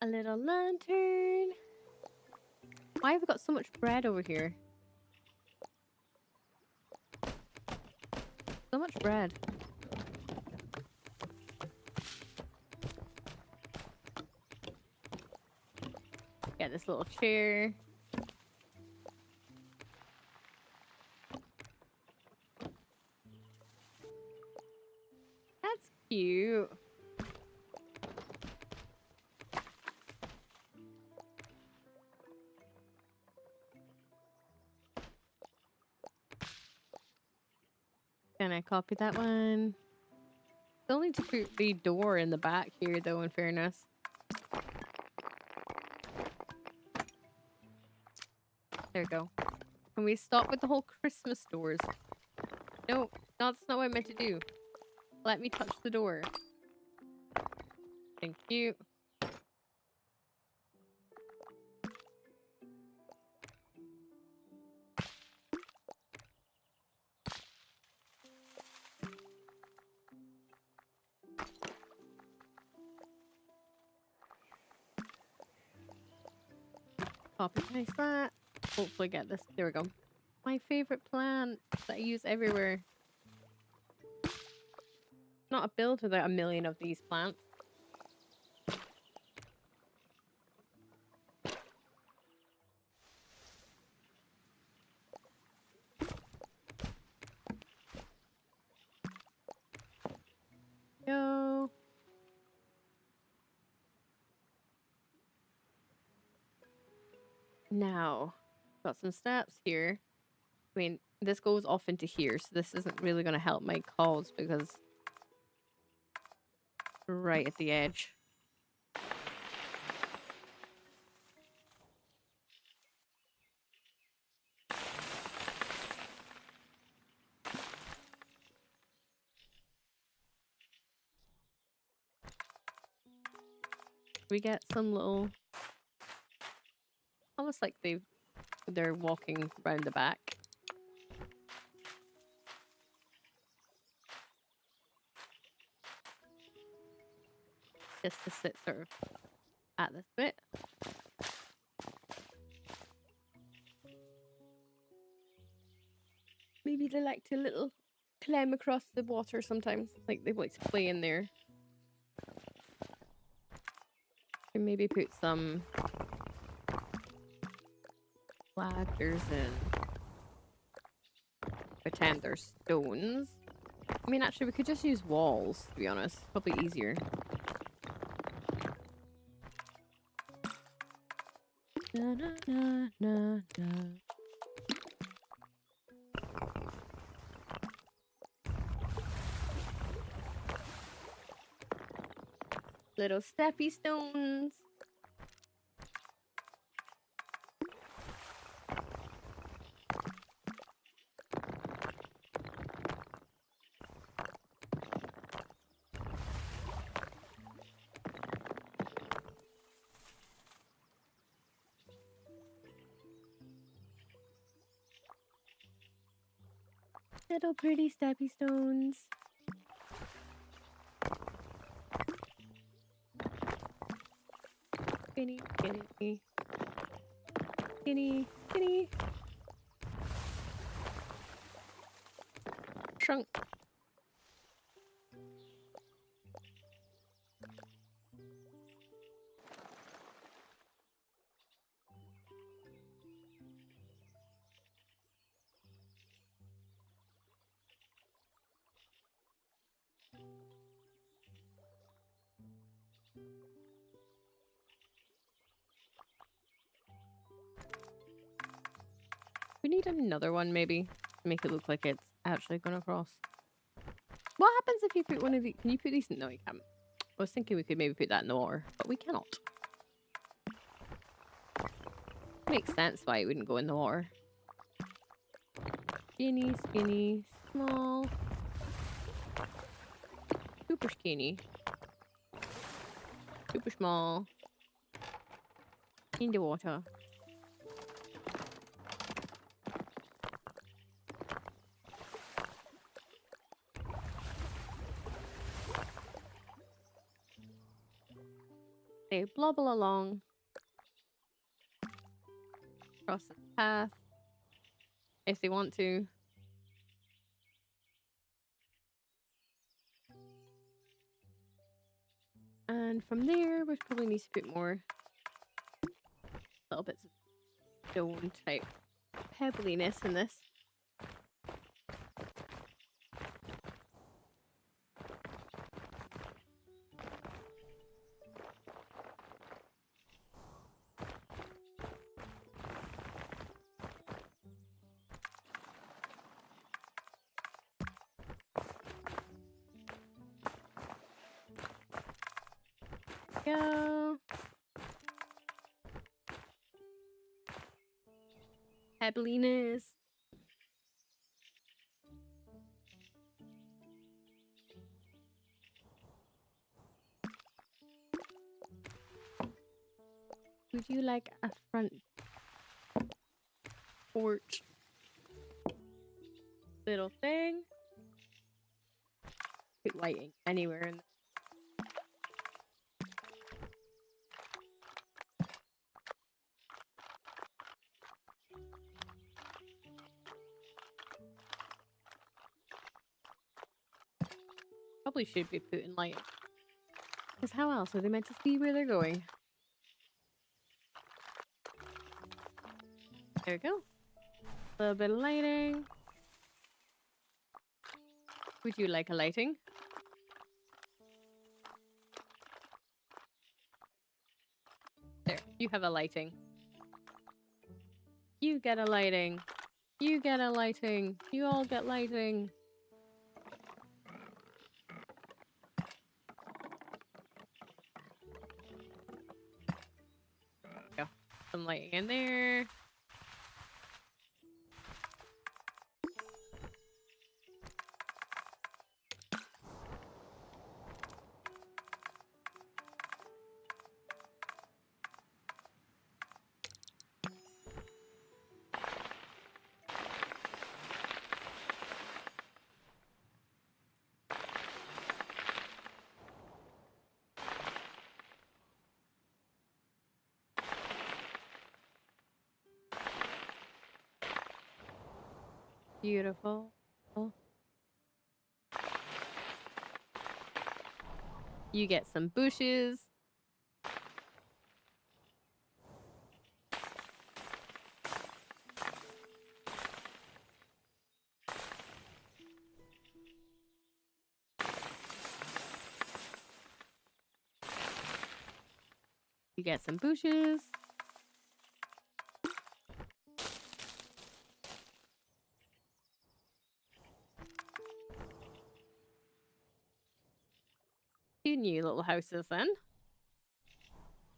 A little lantern. Why have we got so much bread over here? So much bread. this little chair. That's cute. Can I copy that one? Still need to put the door in the back here, though, in fairness. There we go. Can we stop with the whole Christmas doors? No, that's not what I meant to do. Let me touch the door. Thank you. Copy paste that. Hopefully get this. There we go. My favorite plant that I use everywhere. Not a build without a million of these plants. Go. Now, got some steps here. I mean, this goes off into here, so this isn't really going to help my cause because right at the edge. We get some little, almost like they're walking round the back. Just to sit sort of at this bit. Maybe they like to little climb across the water sometimes. Like they like to play in there. And maybe put some ladders in. Pretend they're stones. I mean, actually, we could just use walls, to be honest. Probably easier. Na, na, na, na, na. Little steppy stones. Little pretty steppy stones. Skinny, skinny. Skinny, skinny. Shrunk. We need another one, maybe, to make it look like it's actually going across. What happens if you put one of these? Can you put these? No, you can't. I was thinking we could maybe put that in the water, but we cannot. Makes sense why it wouldn't go in the water. Skinny, skinny, small. Super skinny. Super small. In the water. They blobble along. Across the path. If they want to. And from there, we probably need to put more little bits of stone type pebbliness in this. Go. Pebbliness. Would you like a front porch little thing? Put lighting anywhere in. Probably should be putting lighting. Because how else are they meant to see where they're going? There we go. A little bit of lighting. Would you like a lighting? There, you have a lighting. You get a lighting. You get a lighting. You all get lighting. Go. Some lighting in there. Beautiful. You get some bushes. You get some bushes. Two new little houses then.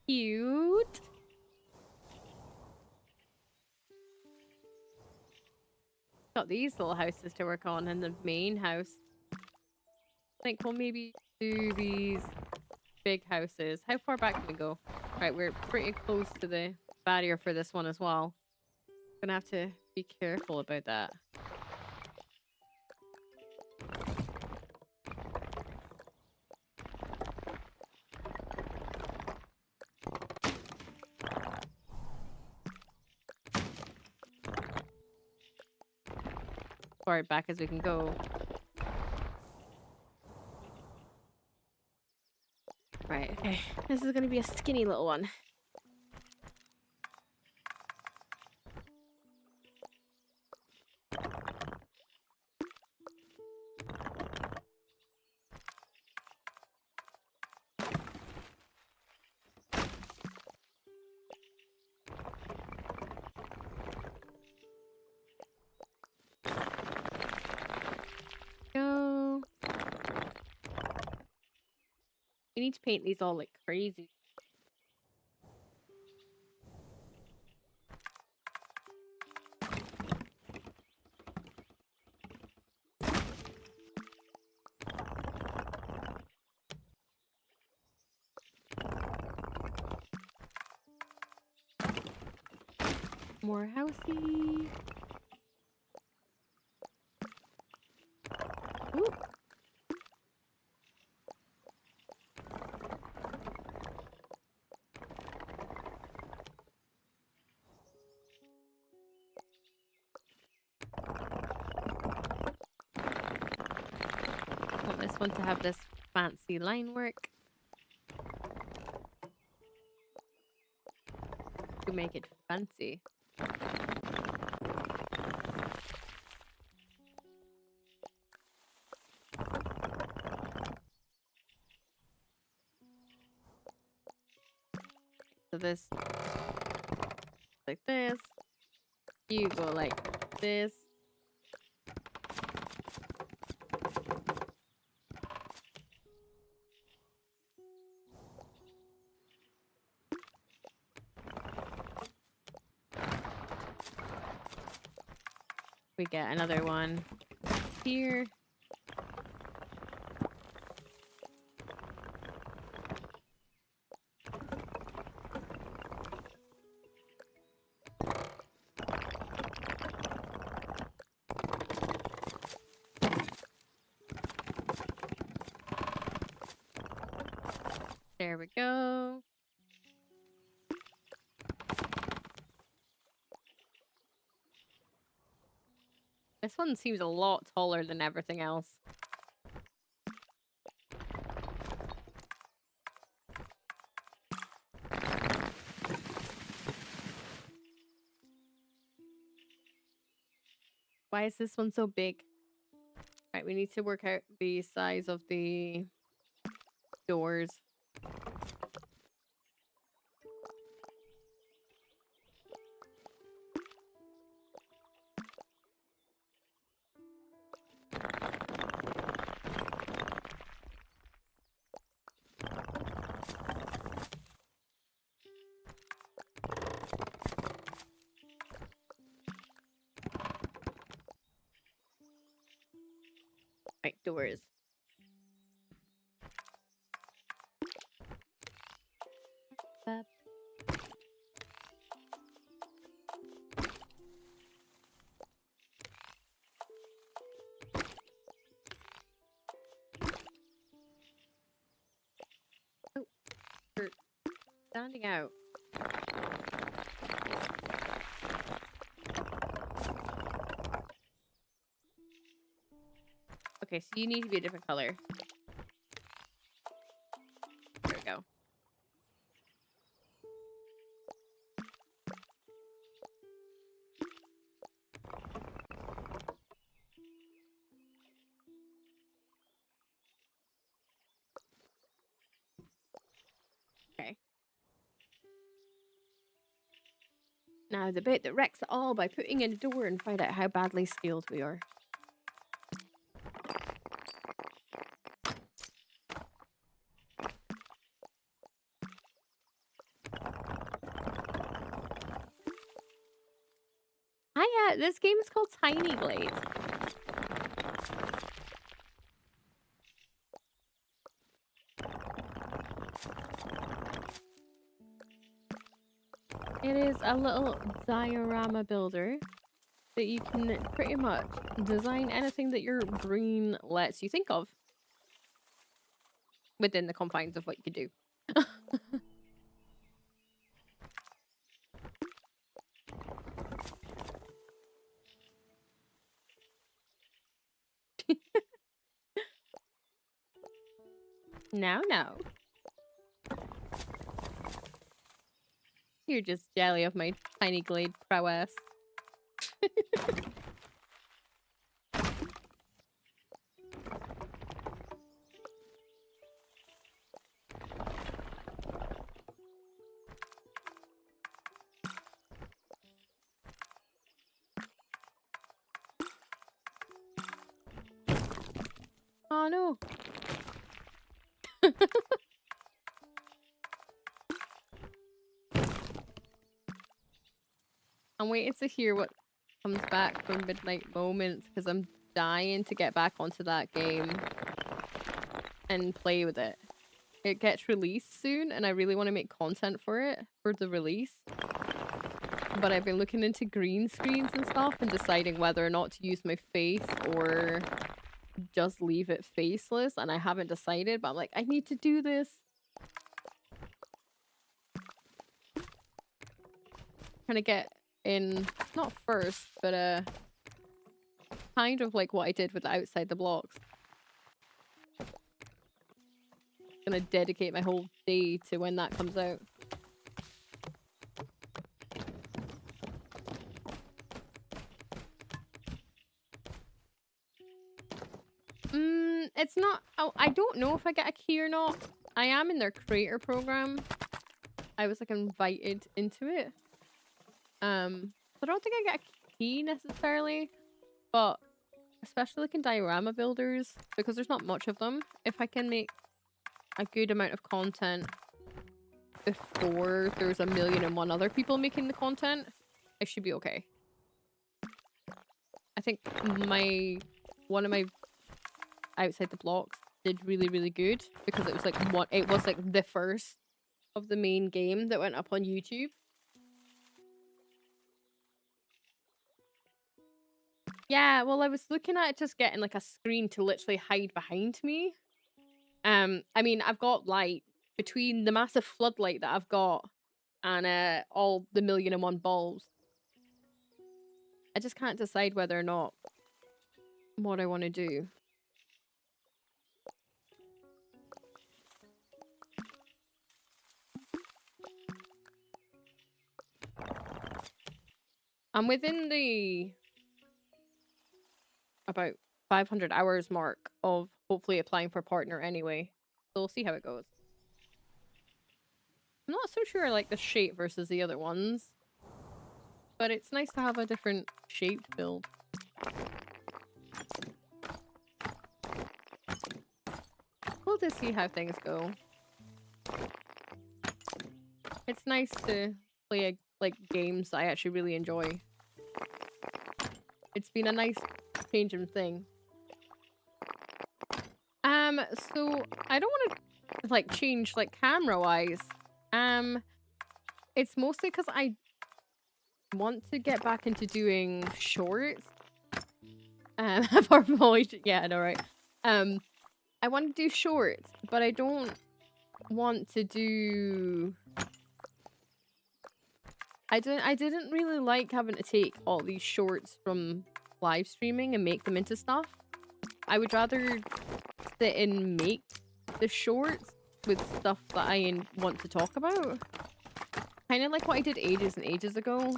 Cute. Got these little houses to work on in the main house. I think we'll maybe do these big houses. How far back can we go? Right, we're pretty close to the barrier for this one as well. Gonna have to be careful about that. Far back as we can go. Right, okay. This is gonna be a skinny little one. Go. We need to paint these all like crazy. More housey. Ooh. Want this one to have this fancy line work. to make it fancy. So this, like this. You go like this. We get another one here. There we go. This one seems a lot taller than everything else. Why is this one so big? Right, we need to work out the size of the doors. Right, doors. Up. Oh, we're standing out. Okay, so you need to be a different color. There we go. Okay. Now the bit that wrecks it all by putting in a door and find out how badly skilled we are. Hiya, this game is called Tiny Glade. It is a little diorama builder that you can pretty much design anything that your brain lets you think of within the confines of what you can do. No. You're just jelly of my Tiny Glade prowess. Oh no. I'm waiting to hear what comes back from Midnight Moments because I'm dying to get back onto that game and play with it. It gets released soon and I really want to make content for it for the release. But I've been looking into green screens and stuff and deciding whether or not to use my face or just leave it faceless, and I haven't decided, but I'm like, I need to do this. Trying to get in, not first, but kind of like what I did with Outside the Blocks. Gonna dedicate my whole day to when that comes out. It's not... Oh, I don't know if I get a key or not. I am in their creator program. I was like invited into it. So I don't think I get a key necessarily, but especially like in diorama builders, because there's not much of them, if I can make a good amount of content before there's 1,000,001 other people making the content, I should be okay. I think one of my outside the blocks did really, really good because it was like the first of the main game that went up on YouTube. Yeah, well, I was looking at just getting like a screen to literally hide behind me. I mean, I've got light between the massive floodlight that I've got and all the 1,000,001 bulbs. I just can't decide whether or not what I want to do. I'm within the about 500 hours mark of hopefully applying for a partner anyway. So we'll see how it goes. I'm not so sure I like the shape versus the other ones, but it's nice to have a different shaped build. We'll just see how things go. It's nice to play like games I actually really enjoy. It's been a nice changing thing. So I don't want to like change like camera wise. It's mostly because I want to get back into doing shorts. Yeah, I know, right? I want to do shorts, but I don't want to do... I didn't really like having to take all these shorts from live streaming and make them into stuff. I would rather sit and make the shorts with stuff that I want to talk about. Kind of like what I did ages and ages ago.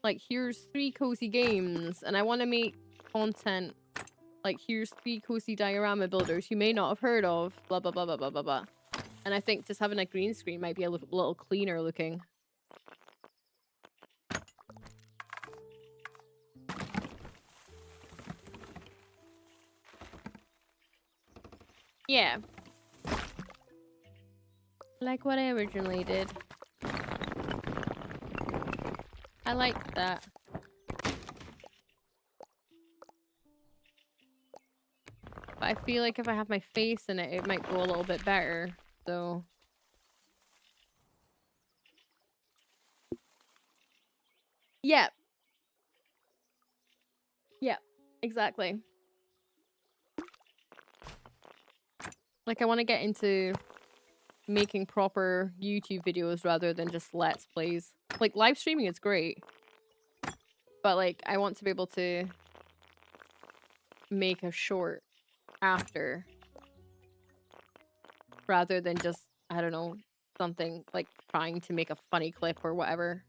Like, here's 3 cozy games, and I want to make content like, here's 3 cozy diorama builders you may not have heard of, blah blah blah blah blah blah blah. And I think just having a green screen might be a little cleaner looking. Yeah. Like what I originally did. I like that. But I feel like if I have my face in it, it might go a little bit better, so... Yeah. Yeah, exactly. Like, I want to get into making proper YouTube videos rather than just Let's Plays. Like, live streaming is great. But, like, I want to be able to make a short after. Rather than just, I don't know, something like trying to make a funny clip or whatever.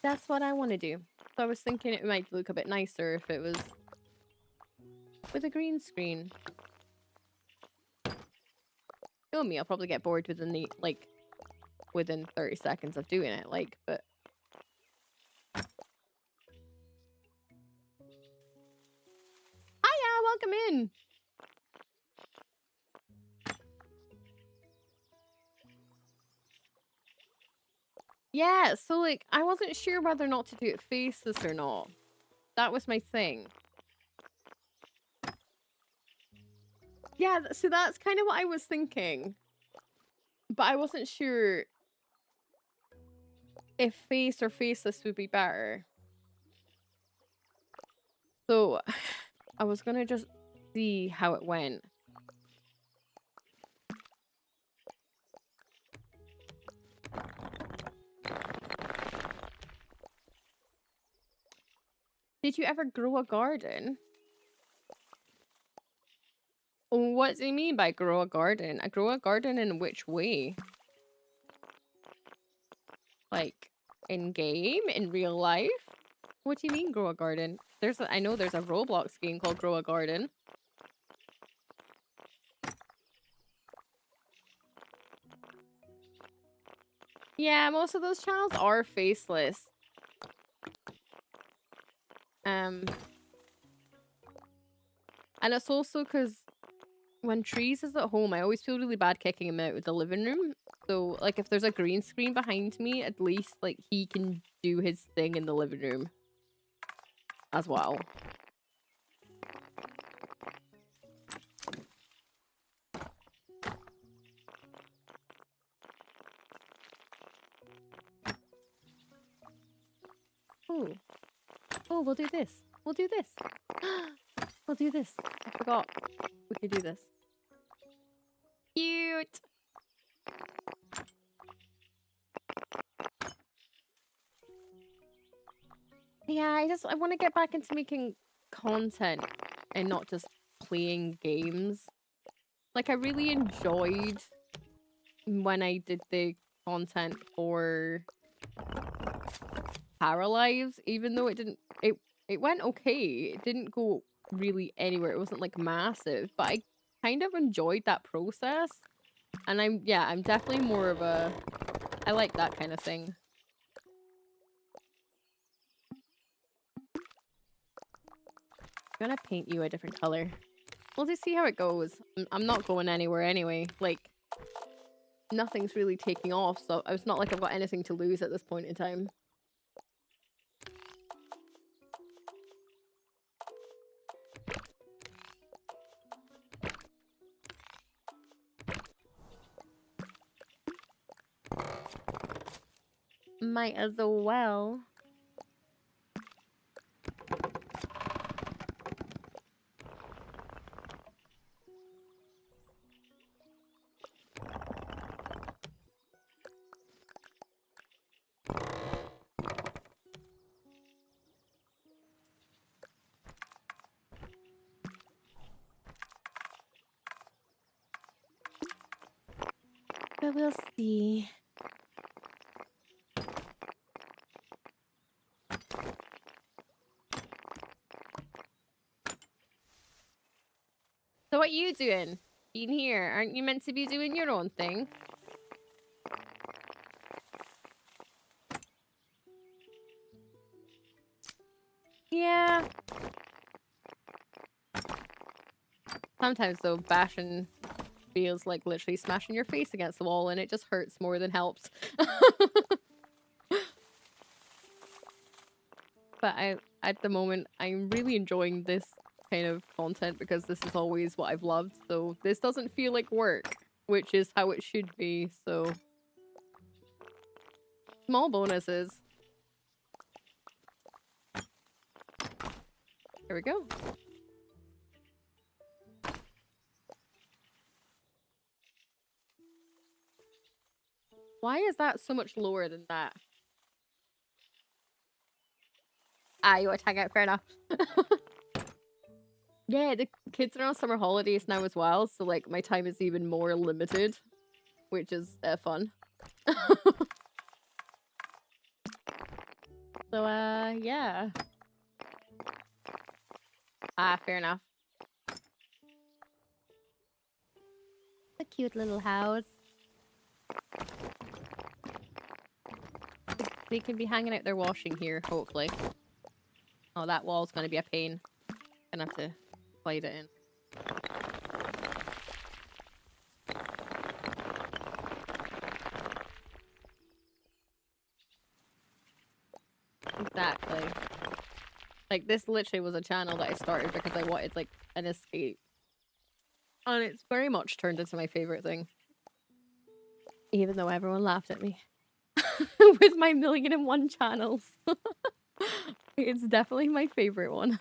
That's what I want to do. So I was thinking it might look a bit nicer if it was with a green screen. Kill me, I'll probably get bored within the, like, within 30 seconds of doing it, like, but... Hiya, welcome in! Yeah, so, like, I wasn't sure whether or not to do it faceless or not. That was my thing. Yeah, so that's kind of what I was thinking. But I wasn't sure if face or faceless would be better. So, I was gonna just see how it went. Did you ever grow a garden? What do you mean by grow a garden? I grow a garden in which way? Like, in game, in real life? What do you mean grow a garden? I know there's a Roblox game called Grow a Garden. Yeah, most of those channels are faceless. And it's also because when Trees is at home, I always feel really bad kicking him out of the living room. So, like, if there's a green screen behind me, at least, like, he can do his thing in the living room as well. Oh. Oh, we'll do this. We'll do this. We'll do this. I forgot. We could do this. Cute! Yeah, I want to get back into making content and not just playing games. Like, I really enjoyed when I did the content for Paralives, even though it went okay. It didn't go really anywhere. It wasn't like massive, but I kind of enjoyed that process. And I'm definitely more of a, I like that kind of thing. I'm gonna paint you a different color. We'll just see how it goes. I'm not going anywhere anyway. Like, nothing's really taking off, so it's not like I've got anything to lose at this point in time. Might as well. But we'll see. So what you doing? In here, aren't you meant to be doing your own thing? Yeah. Sometimes though, bashing feels like literally smashing your face against the wall and it just hurts more than helps. But at the moment, I'm really enjoying this kind of content because this is always what I've loved. So this doesn't feel like work, which is how it should be. So small bonuses. Here we go. Why is that so much lower than that? Ah, you want to tag out? Fair enough. Yeah, the kids are on summer holidays now as well, so like my time is even more limited, which is fun. So yeah. Ah, fair enough. A cute little house. They can be hanging out their washing here, hopefully. Oh, that wall's gonna be a pain. Gonna have to slide it in. Exactly. Like, this literally was a channel that I started because I wanted, like, an escape. And it's very much turned into my favorite thing. Even though everyone laughed at me. With my 1,000,001 channels. It's definitely my favorite one.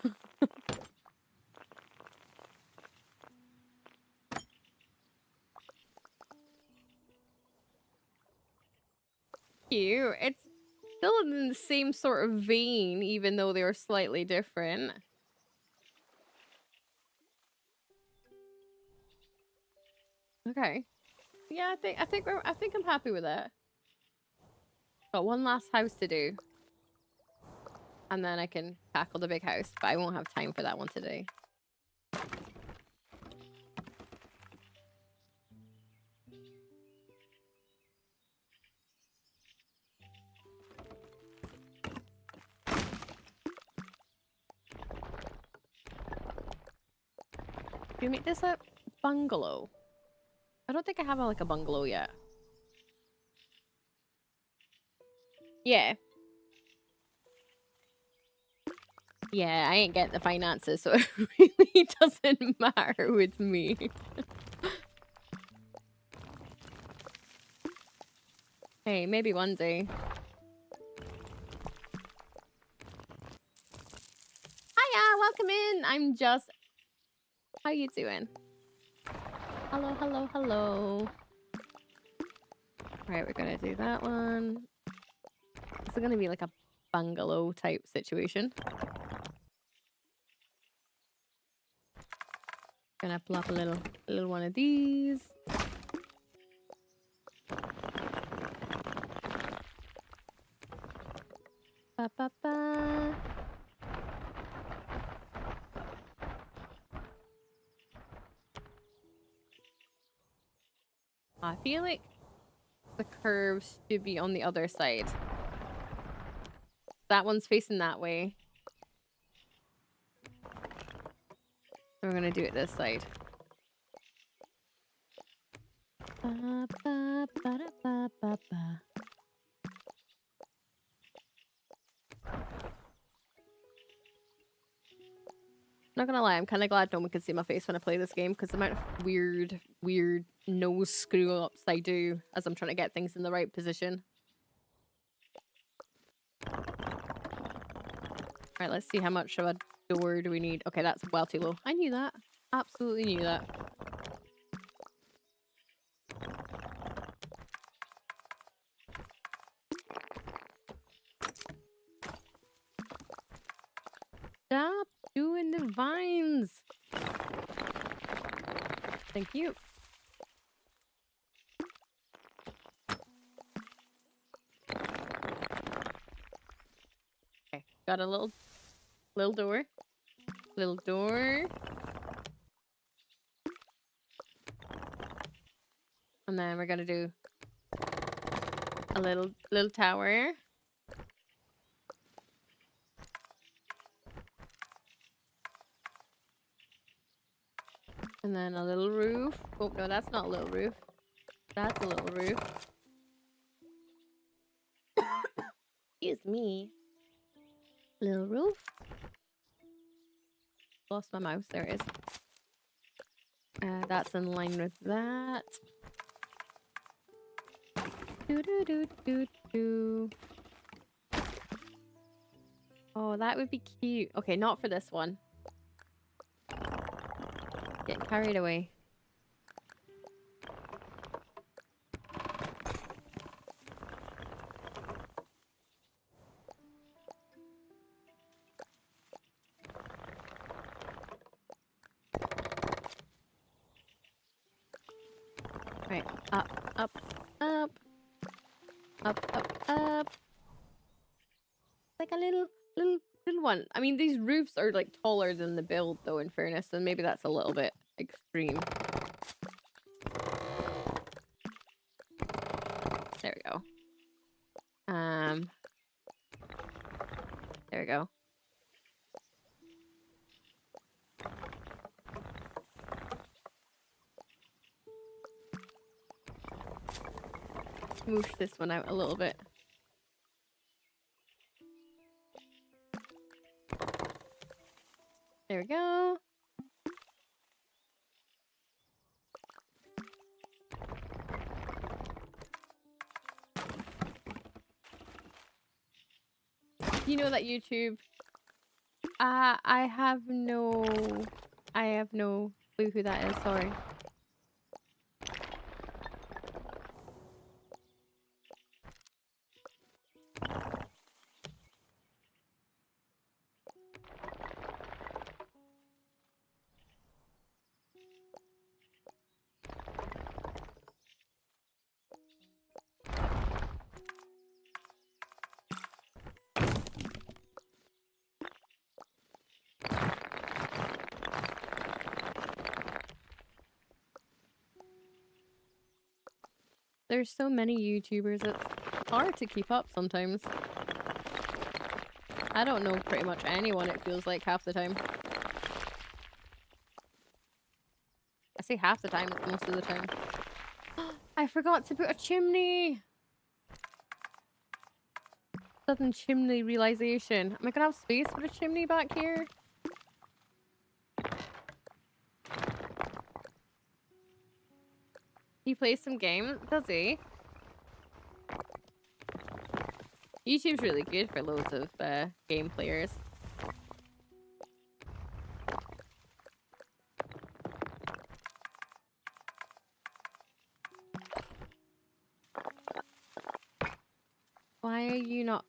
Cute. It's still in the same sort of vein, even though they are slightly different. Okay. Yeah, I think I'm happy with that. Got one last house to do. And then I can tackle the big house, but I won't have time for that one today. Do you make this a bungalow? I don't think I have like a bungalow yet. Yeah. Yeah, I ain't getting the finances, so it really doesn't matter with me. Hey, maybe one day. Hiya, welcome in. I'm just... How you doing? Hello, hello, hello. Alright, we're gonna do that one. This is gonna be like a bungalow type situation. Gonna plop a little one of these. Ba ba ba. I feel like the curves should be on the other side. That one's facing that way. So we're gonna do it this side. Ba, ba, ba, da, ba, ba, ba. Not gonna lie, I'm kind of glad no one can see my face when I play this game because the amount of weird nose screw ups I do as I'm trying to get things in the right position. Alright, let's see how much of a door do we need. Okay, that's well too low. I knew that. Absolutely knew that. Stop doing the vines. Thank you. Okay, got a little door. Little door. And then we're gonna do a little tower. And then a little roof. Oh, no, that's not a little roof. That's a little roof. Excuse me. Little roof. Lost my mouse. There it is. That's in line with that. Do do do do do. Oh, that would be cute. Okay, not for this one. Get carried away. Right, up, up, up. Up, up, up. Like a little one. I mean, these roofs are like taller than the build though, in fairness, and maybe that's a little bit extreme. There we go. There we go. Smoosh this one out a little bit. There we go. You know that YouTube? I have no clue who that is, sorry. There's so many YouTubers, it's hard to keep up sometimes. I don't know pretty much anyone, it feels like, half the time. I say half the time, it's most of the time. I forgot to put a chimney! Sudden chimney realization. Am I gonna have space for a chimney back here? He plays some games? Does he? YouTube's really good for loads of game players. Why are you not...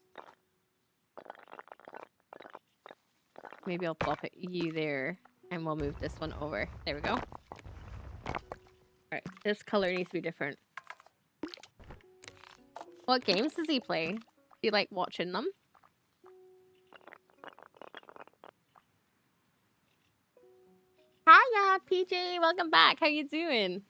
Maybe I'll plop it you there and we'll move this one over. There we go. Alright, this color needs to be different. What games does he play? Do you like watching them? Hiya, PJ! Welcome back! How you doing?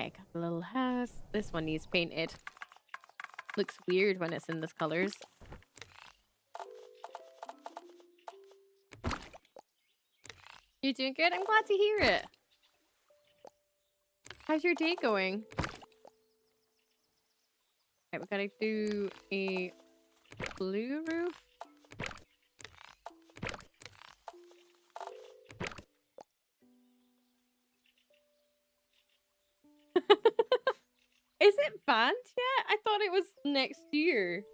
Okay, got a little house. This one needs painted. Looks weird when it's in this colors. You doing good? I'm glad to hear it. How's your day going? Okay, we gotta do a blue roof. Is it banned yet? I thought it was next year.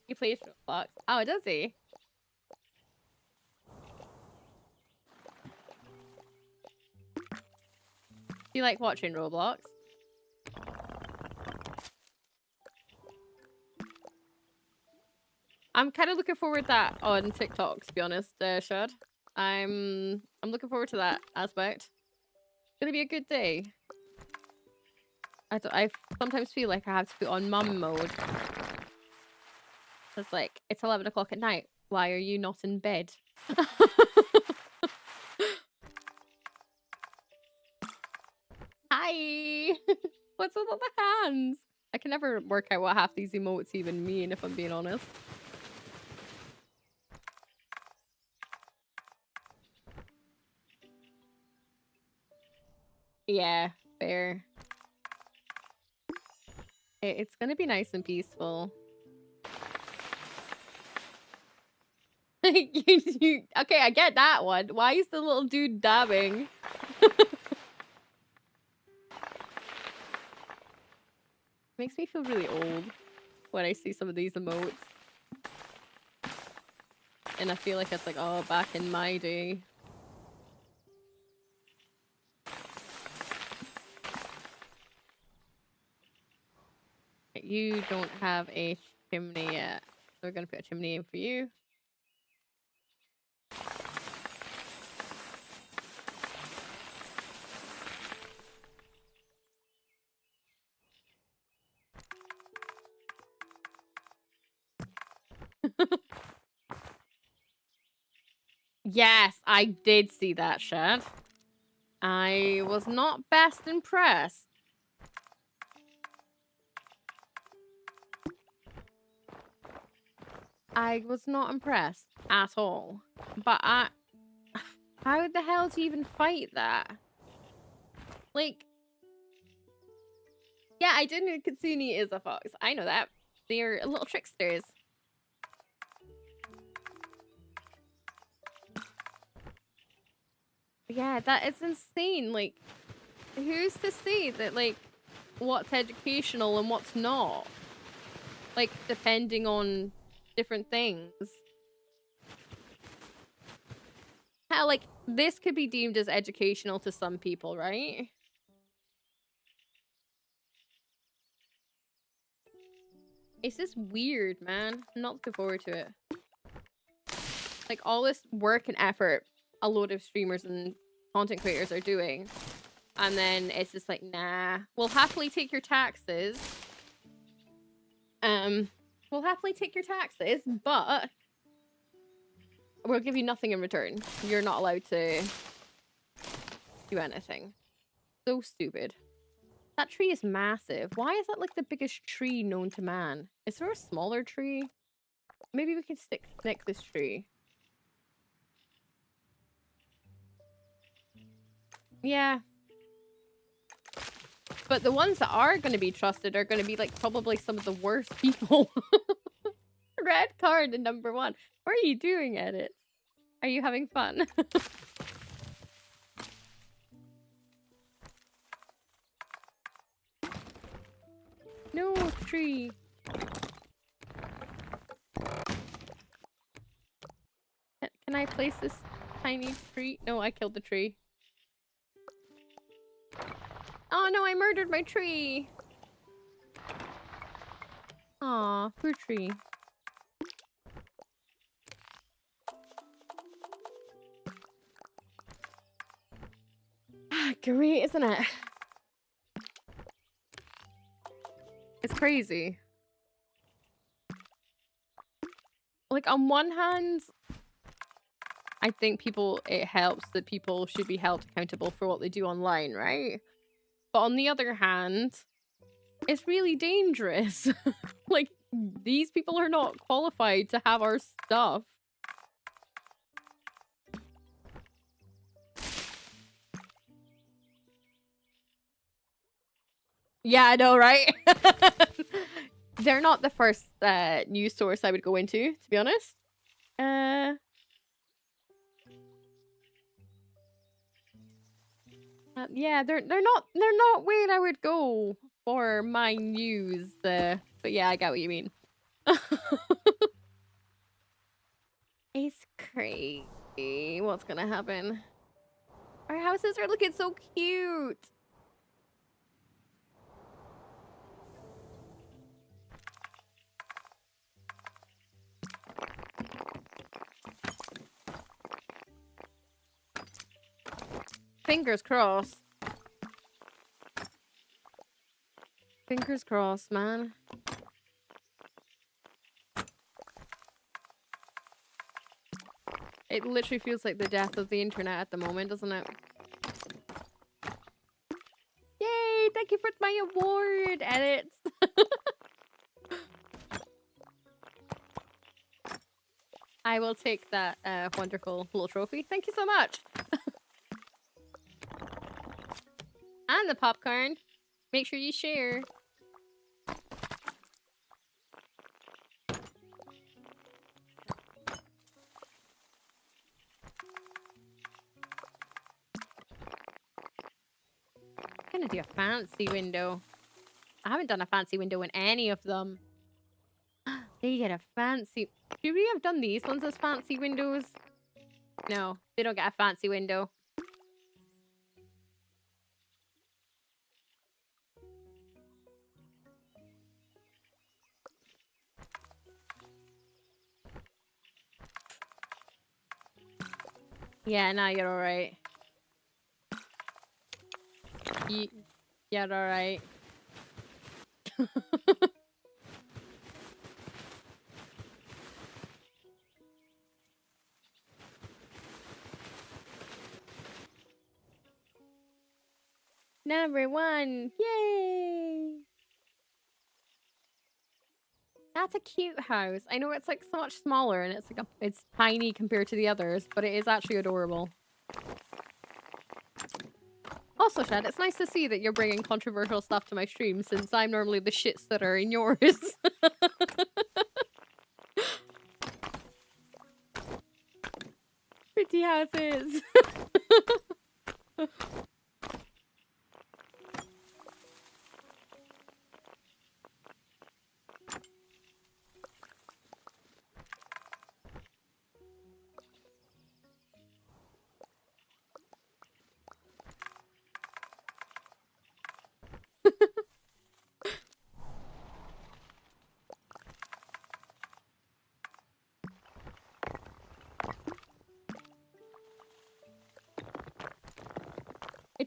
He plays Roblox. Oh, does he? Do you like watching Roblox? I'm kind of looking forward to that on TikTok, to be honest, Shad. I'm looking forward to that aspect. It's gonna be a good day. I sometimes feel like I have to put on mum mode. It's like, it's 11 o'clock at night. Why are you not in bed? Hi! What's with all the hands? I can never work out what half these emotes even mean, if I'm being honest. Yeah, fair. It's gonna be nice and peaceful. Okay, I get that one. Why is the little dude dabbing? Makes me feel really old when I see some of these emotes. And I feel like it's like, oh, back in my day. You don't have a chimney yet. So we're gonna put a chimney in for you. Yes, I did see that, Shad. I was not best impressed. I was not impressed at all. But how the hell do you even fight that? Like, yeah, I didn't know Katsuni is a fox. I know that. They're little tricksters. Yeah, that is insane. Like, who's to say that, like, what's educational and what's not? Like, depending on different things. How, like, this could be deemed as educational to some people, right? It's just weird, man. I'm not looking forward to it. Like, all this work and effort a load of streamers and content creators are doing. And then it's just like, nah, we'll happily take your taxes. We'll happily take your taxes, but we'll give you nothing in return. You're not allowed to do anything. So stupid. That tree is massive. Why is that like the biggest tree known to man? Is there a smaller tree? Maybe we can nick this tree. Yeah. But the ones that are going to be trusted are going to be like probably some of the worst people. Red card in number 1. What are you doing, Edit? Are you having fun? No, tree. Can I place this tiny tree? No, I killed the tree. Oh no, I murdered my tree. Aw, poor tree. Great, isn't it? It's crazy. Like, on one hand, I think it helps that people should be held accountable for what they do online, right? But on the other hand, it's really dangerous. Like, these people are not qualified to have our stuff. Yeah, I know, right? They're not the first news source I would go into, to be honest. Yeah, they're not where I would go for my news. But yeah, I get what you mean. It's crazy. What's gonna happen? Our houses are looking so cute. Fingers crossed. Fingers crossed, man. It literally feels like the death of the internet at the moment, doesn't it? Yay! Thank you for my award, Edits. I will take that wonderful little trophy. Thank you so much. And the popcorn. Make sure you share. I'm gonna do a fancy window. I haven't done a fancy window in any of them. They get a fancy... Should we have done these ones as fancy windows? No, they don't get a fancy window. Yeah, nah, you're alright. You're alright. Number 1! Yay! That's a cute house. I know it's like so much smaller and it's like it's tiny compared to the others, but it is actually adorable. Also, Shad, it's nice to see that you're bringing controversial stuff to my stream since I'm normally the shit-sitter in yours. Pretty houses.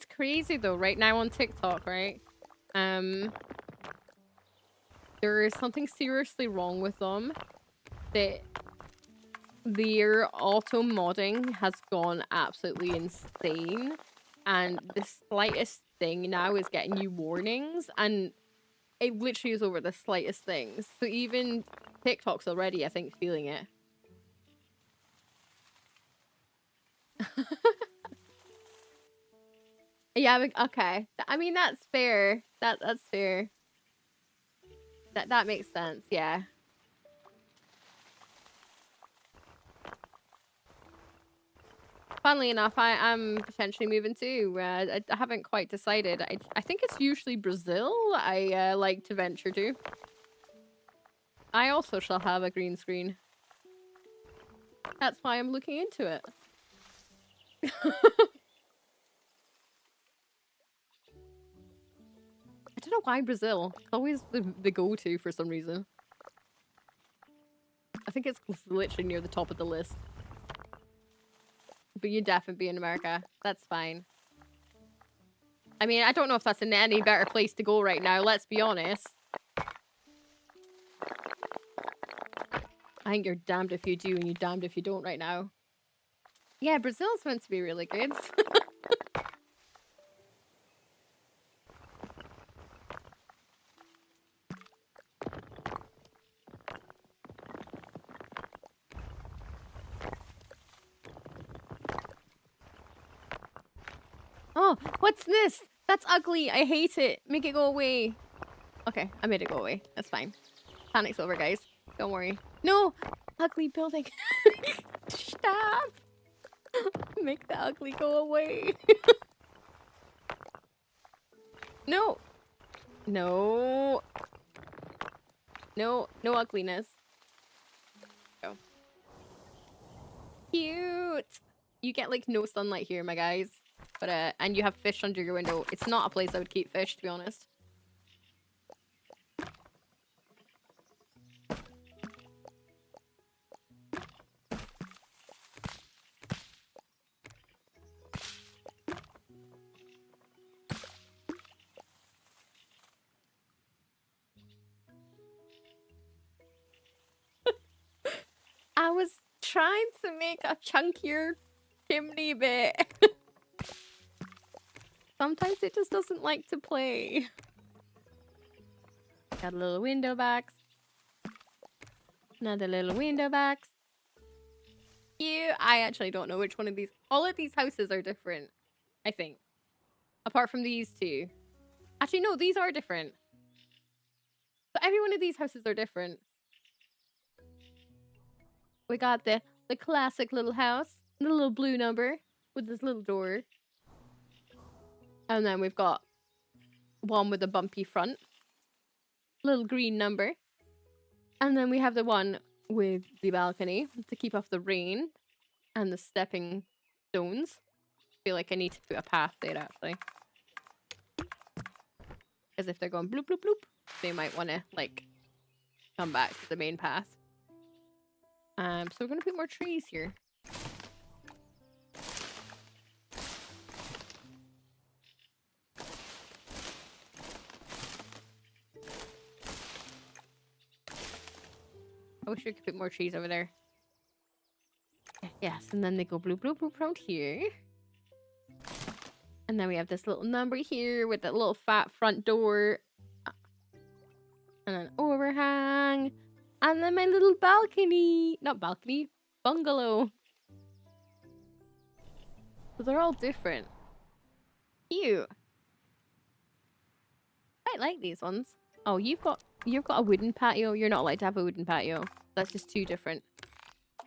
It's crazy though, right now on TikTok, right? There is something seriously wrong with them that their auto modding has gone absolutely insane, and the slightest thing now is getting you warnings, and it literally is over the slightest things. So even TikTok's already, I think, feeling it. Yeah, okay. I mean, that's fair. That's fair. That makes sense. Yeah. Funnily enough, I am potentially moving too. I haven't quite decided. I think it's usually Brazil I like to venture to. I also shall have a green screen. That's why I'm looking into it. I don't know why Brazil. It's always the go-to for some reason. I think it's literally near the top of the list. But you'd definitely be in America. That's fine. I mean, I don't know if that's an any better place to go right now, let's be honest. I think you're damned if you do and you're damned if you don't right now. Yeah, Brazil's meant to be really good. Oh, what's this? That's ugly. I hate it. Make it go away. Okay, I made it go away. That's fine. Panic's over, guys. Don't worry. No! Ugly building. Stop! Make the ugly go away. No! No. No. No ugliness. Go. Cute! You get, like, no sunlight here, my guys. But, and you have fish under your window. It's not a place I would keep fish, to be honest. I was trying to make a chunkier chimney bit. Sometimes it just doesn't like to play. Got a little window box. Another little window box. Cute. I actually don't know which one of these. All of these houses are different, I think. Apart from these two. Actually, no, these are different. So every one of these houses are different. We got the classic little house. The little blue number with this little door. And then we've got one with a bumpy front. Little green number. And then we have the one with the balcony to keep off the rain and the stepping stones. I feel like I need to put a path there, actually. Because if they're going bloop, bloop, bloop, they might want to, like, come back to the main path. So we're going to put more trees here. I wish we could put more trees over there. Yes, and then they go bloop, bloop, bloop around here. And then we have this little number here with that little fat front door. And an overhang. And then my little balcony. Not balcony. Bungalow. So they're all different. Cute. I like these ones. Oh, you've got a wooden patio. You're not allowed to have a wooden patio. That's just too different.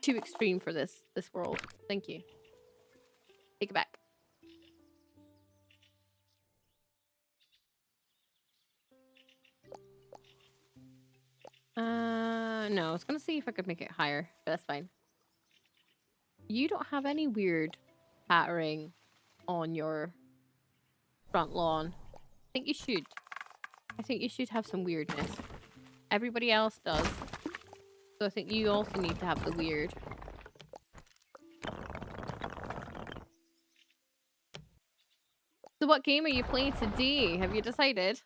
Too extreme for this world. Thank you. Take it back. No, I was gonna see if I could make it higher, but that's fine. You don't have any weird patterning on your front lawn. I think you should. I think you should have some weirdness. Everybody else does. So I think you also need to have the weird. So what game are you playing today? Have you decided?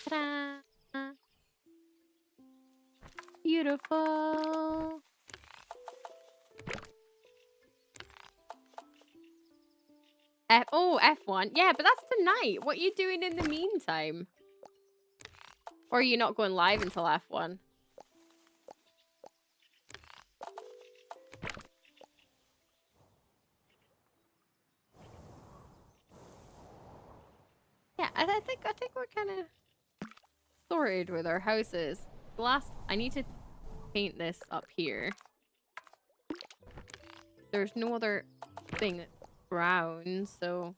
Ta-da! Beautiful. F1. Yeah, but that's tonight. What are you doing in the meantime? Or are you not going live until F1? Yeah, I think we're kind of sorted with our houses. I need to paint this up here. There's no other thing that's brown, so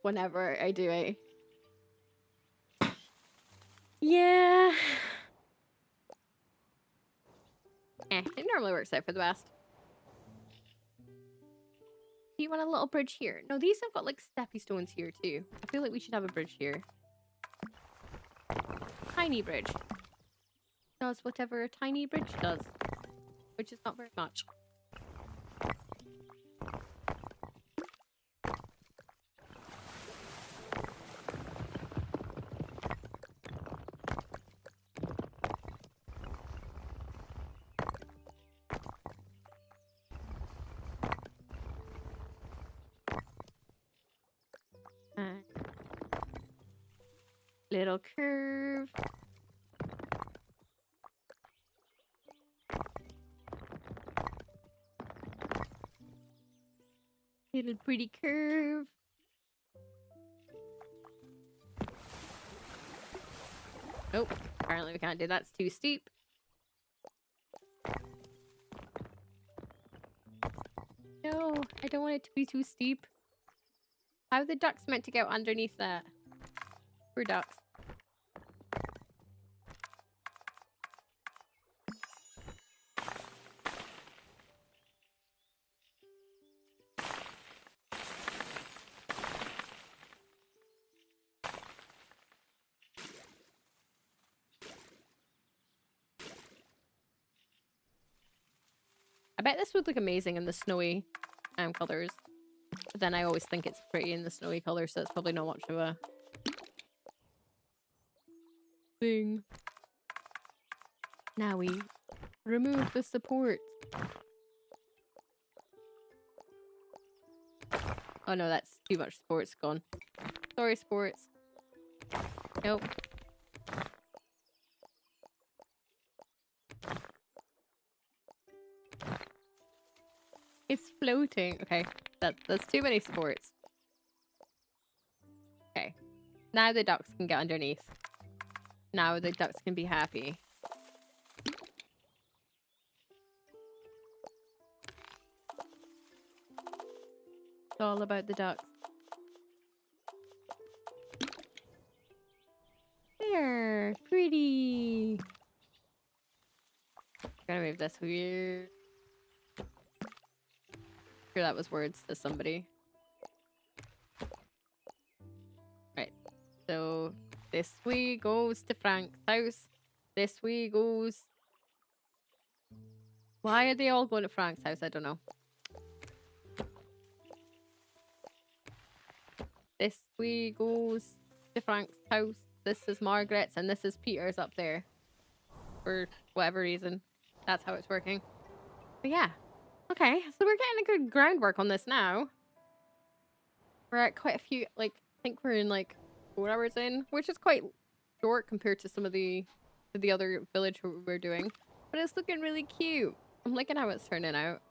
whenever I do it. Yeah. It normally works out for the best. Do you want a little bridge here? No, these have got like steppy stones here too. I feel like we should have a bridge here. Tiny bridge. Does whatever a tiny bridge does. Which is not very much. Little curve. Little pretty curve. Oh, apparently we can't do that. It's too steep. No, I don't want it to be too steep. How are the ducks meant to get underneath that? Poor ducks. I bet this would look amazing in the snowy colors. But then I always think it's pretty in the snowy colors, so it's probably not much of a thing. Now we remove the support. Oh no, that's too much sports gone. Sorry, sports. Nope. It's floating. Okay, that's too many sports. Okay. Now the ducks can get underneath. Now the ducks can be happy. It's all about the ducks. There, pretty. Gotta move this weird. Sure, that was words to somebody. Right. So this way goes to Frank's house. This way goes. Why are they all going to Frank's house? I don't know. This way goes to Frank's house. This is Margaret's and this is Peter's up there. For whatever reason. That's how it's working. But yeah. Okay, so we're getting a good groundwork on this now. We're at quite a few, like, I think we're in like 4 hours in, which is quite short compared to some of the other village we're doing. But it's looking really cute. I'm liking how it's turning out.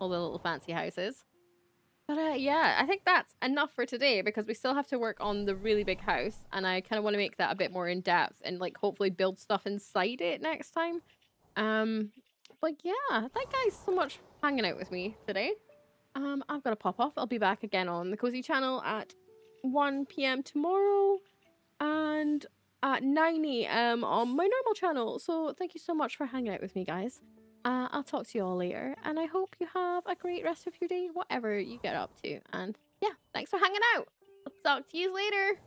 All the little fancy houses. But yeah, I think that's enough for today because we still have to work on the really big house. And I kind of want to make that a bit more in depth and like hopefully build stuff inside it next time. But yeah, thank you guys so much for hanging out with me today. I've got to pop off. I'll be back again on the Cozy channel at 1 p.m. tomorrow. And at 90 on my normal channel. So thank you so much for hanging out with me, guys. I'll talk to you all later, and I hope you have a great rest of your day, whatever you get up to. And yeah, thanks for hanging out. I'll talk to you later.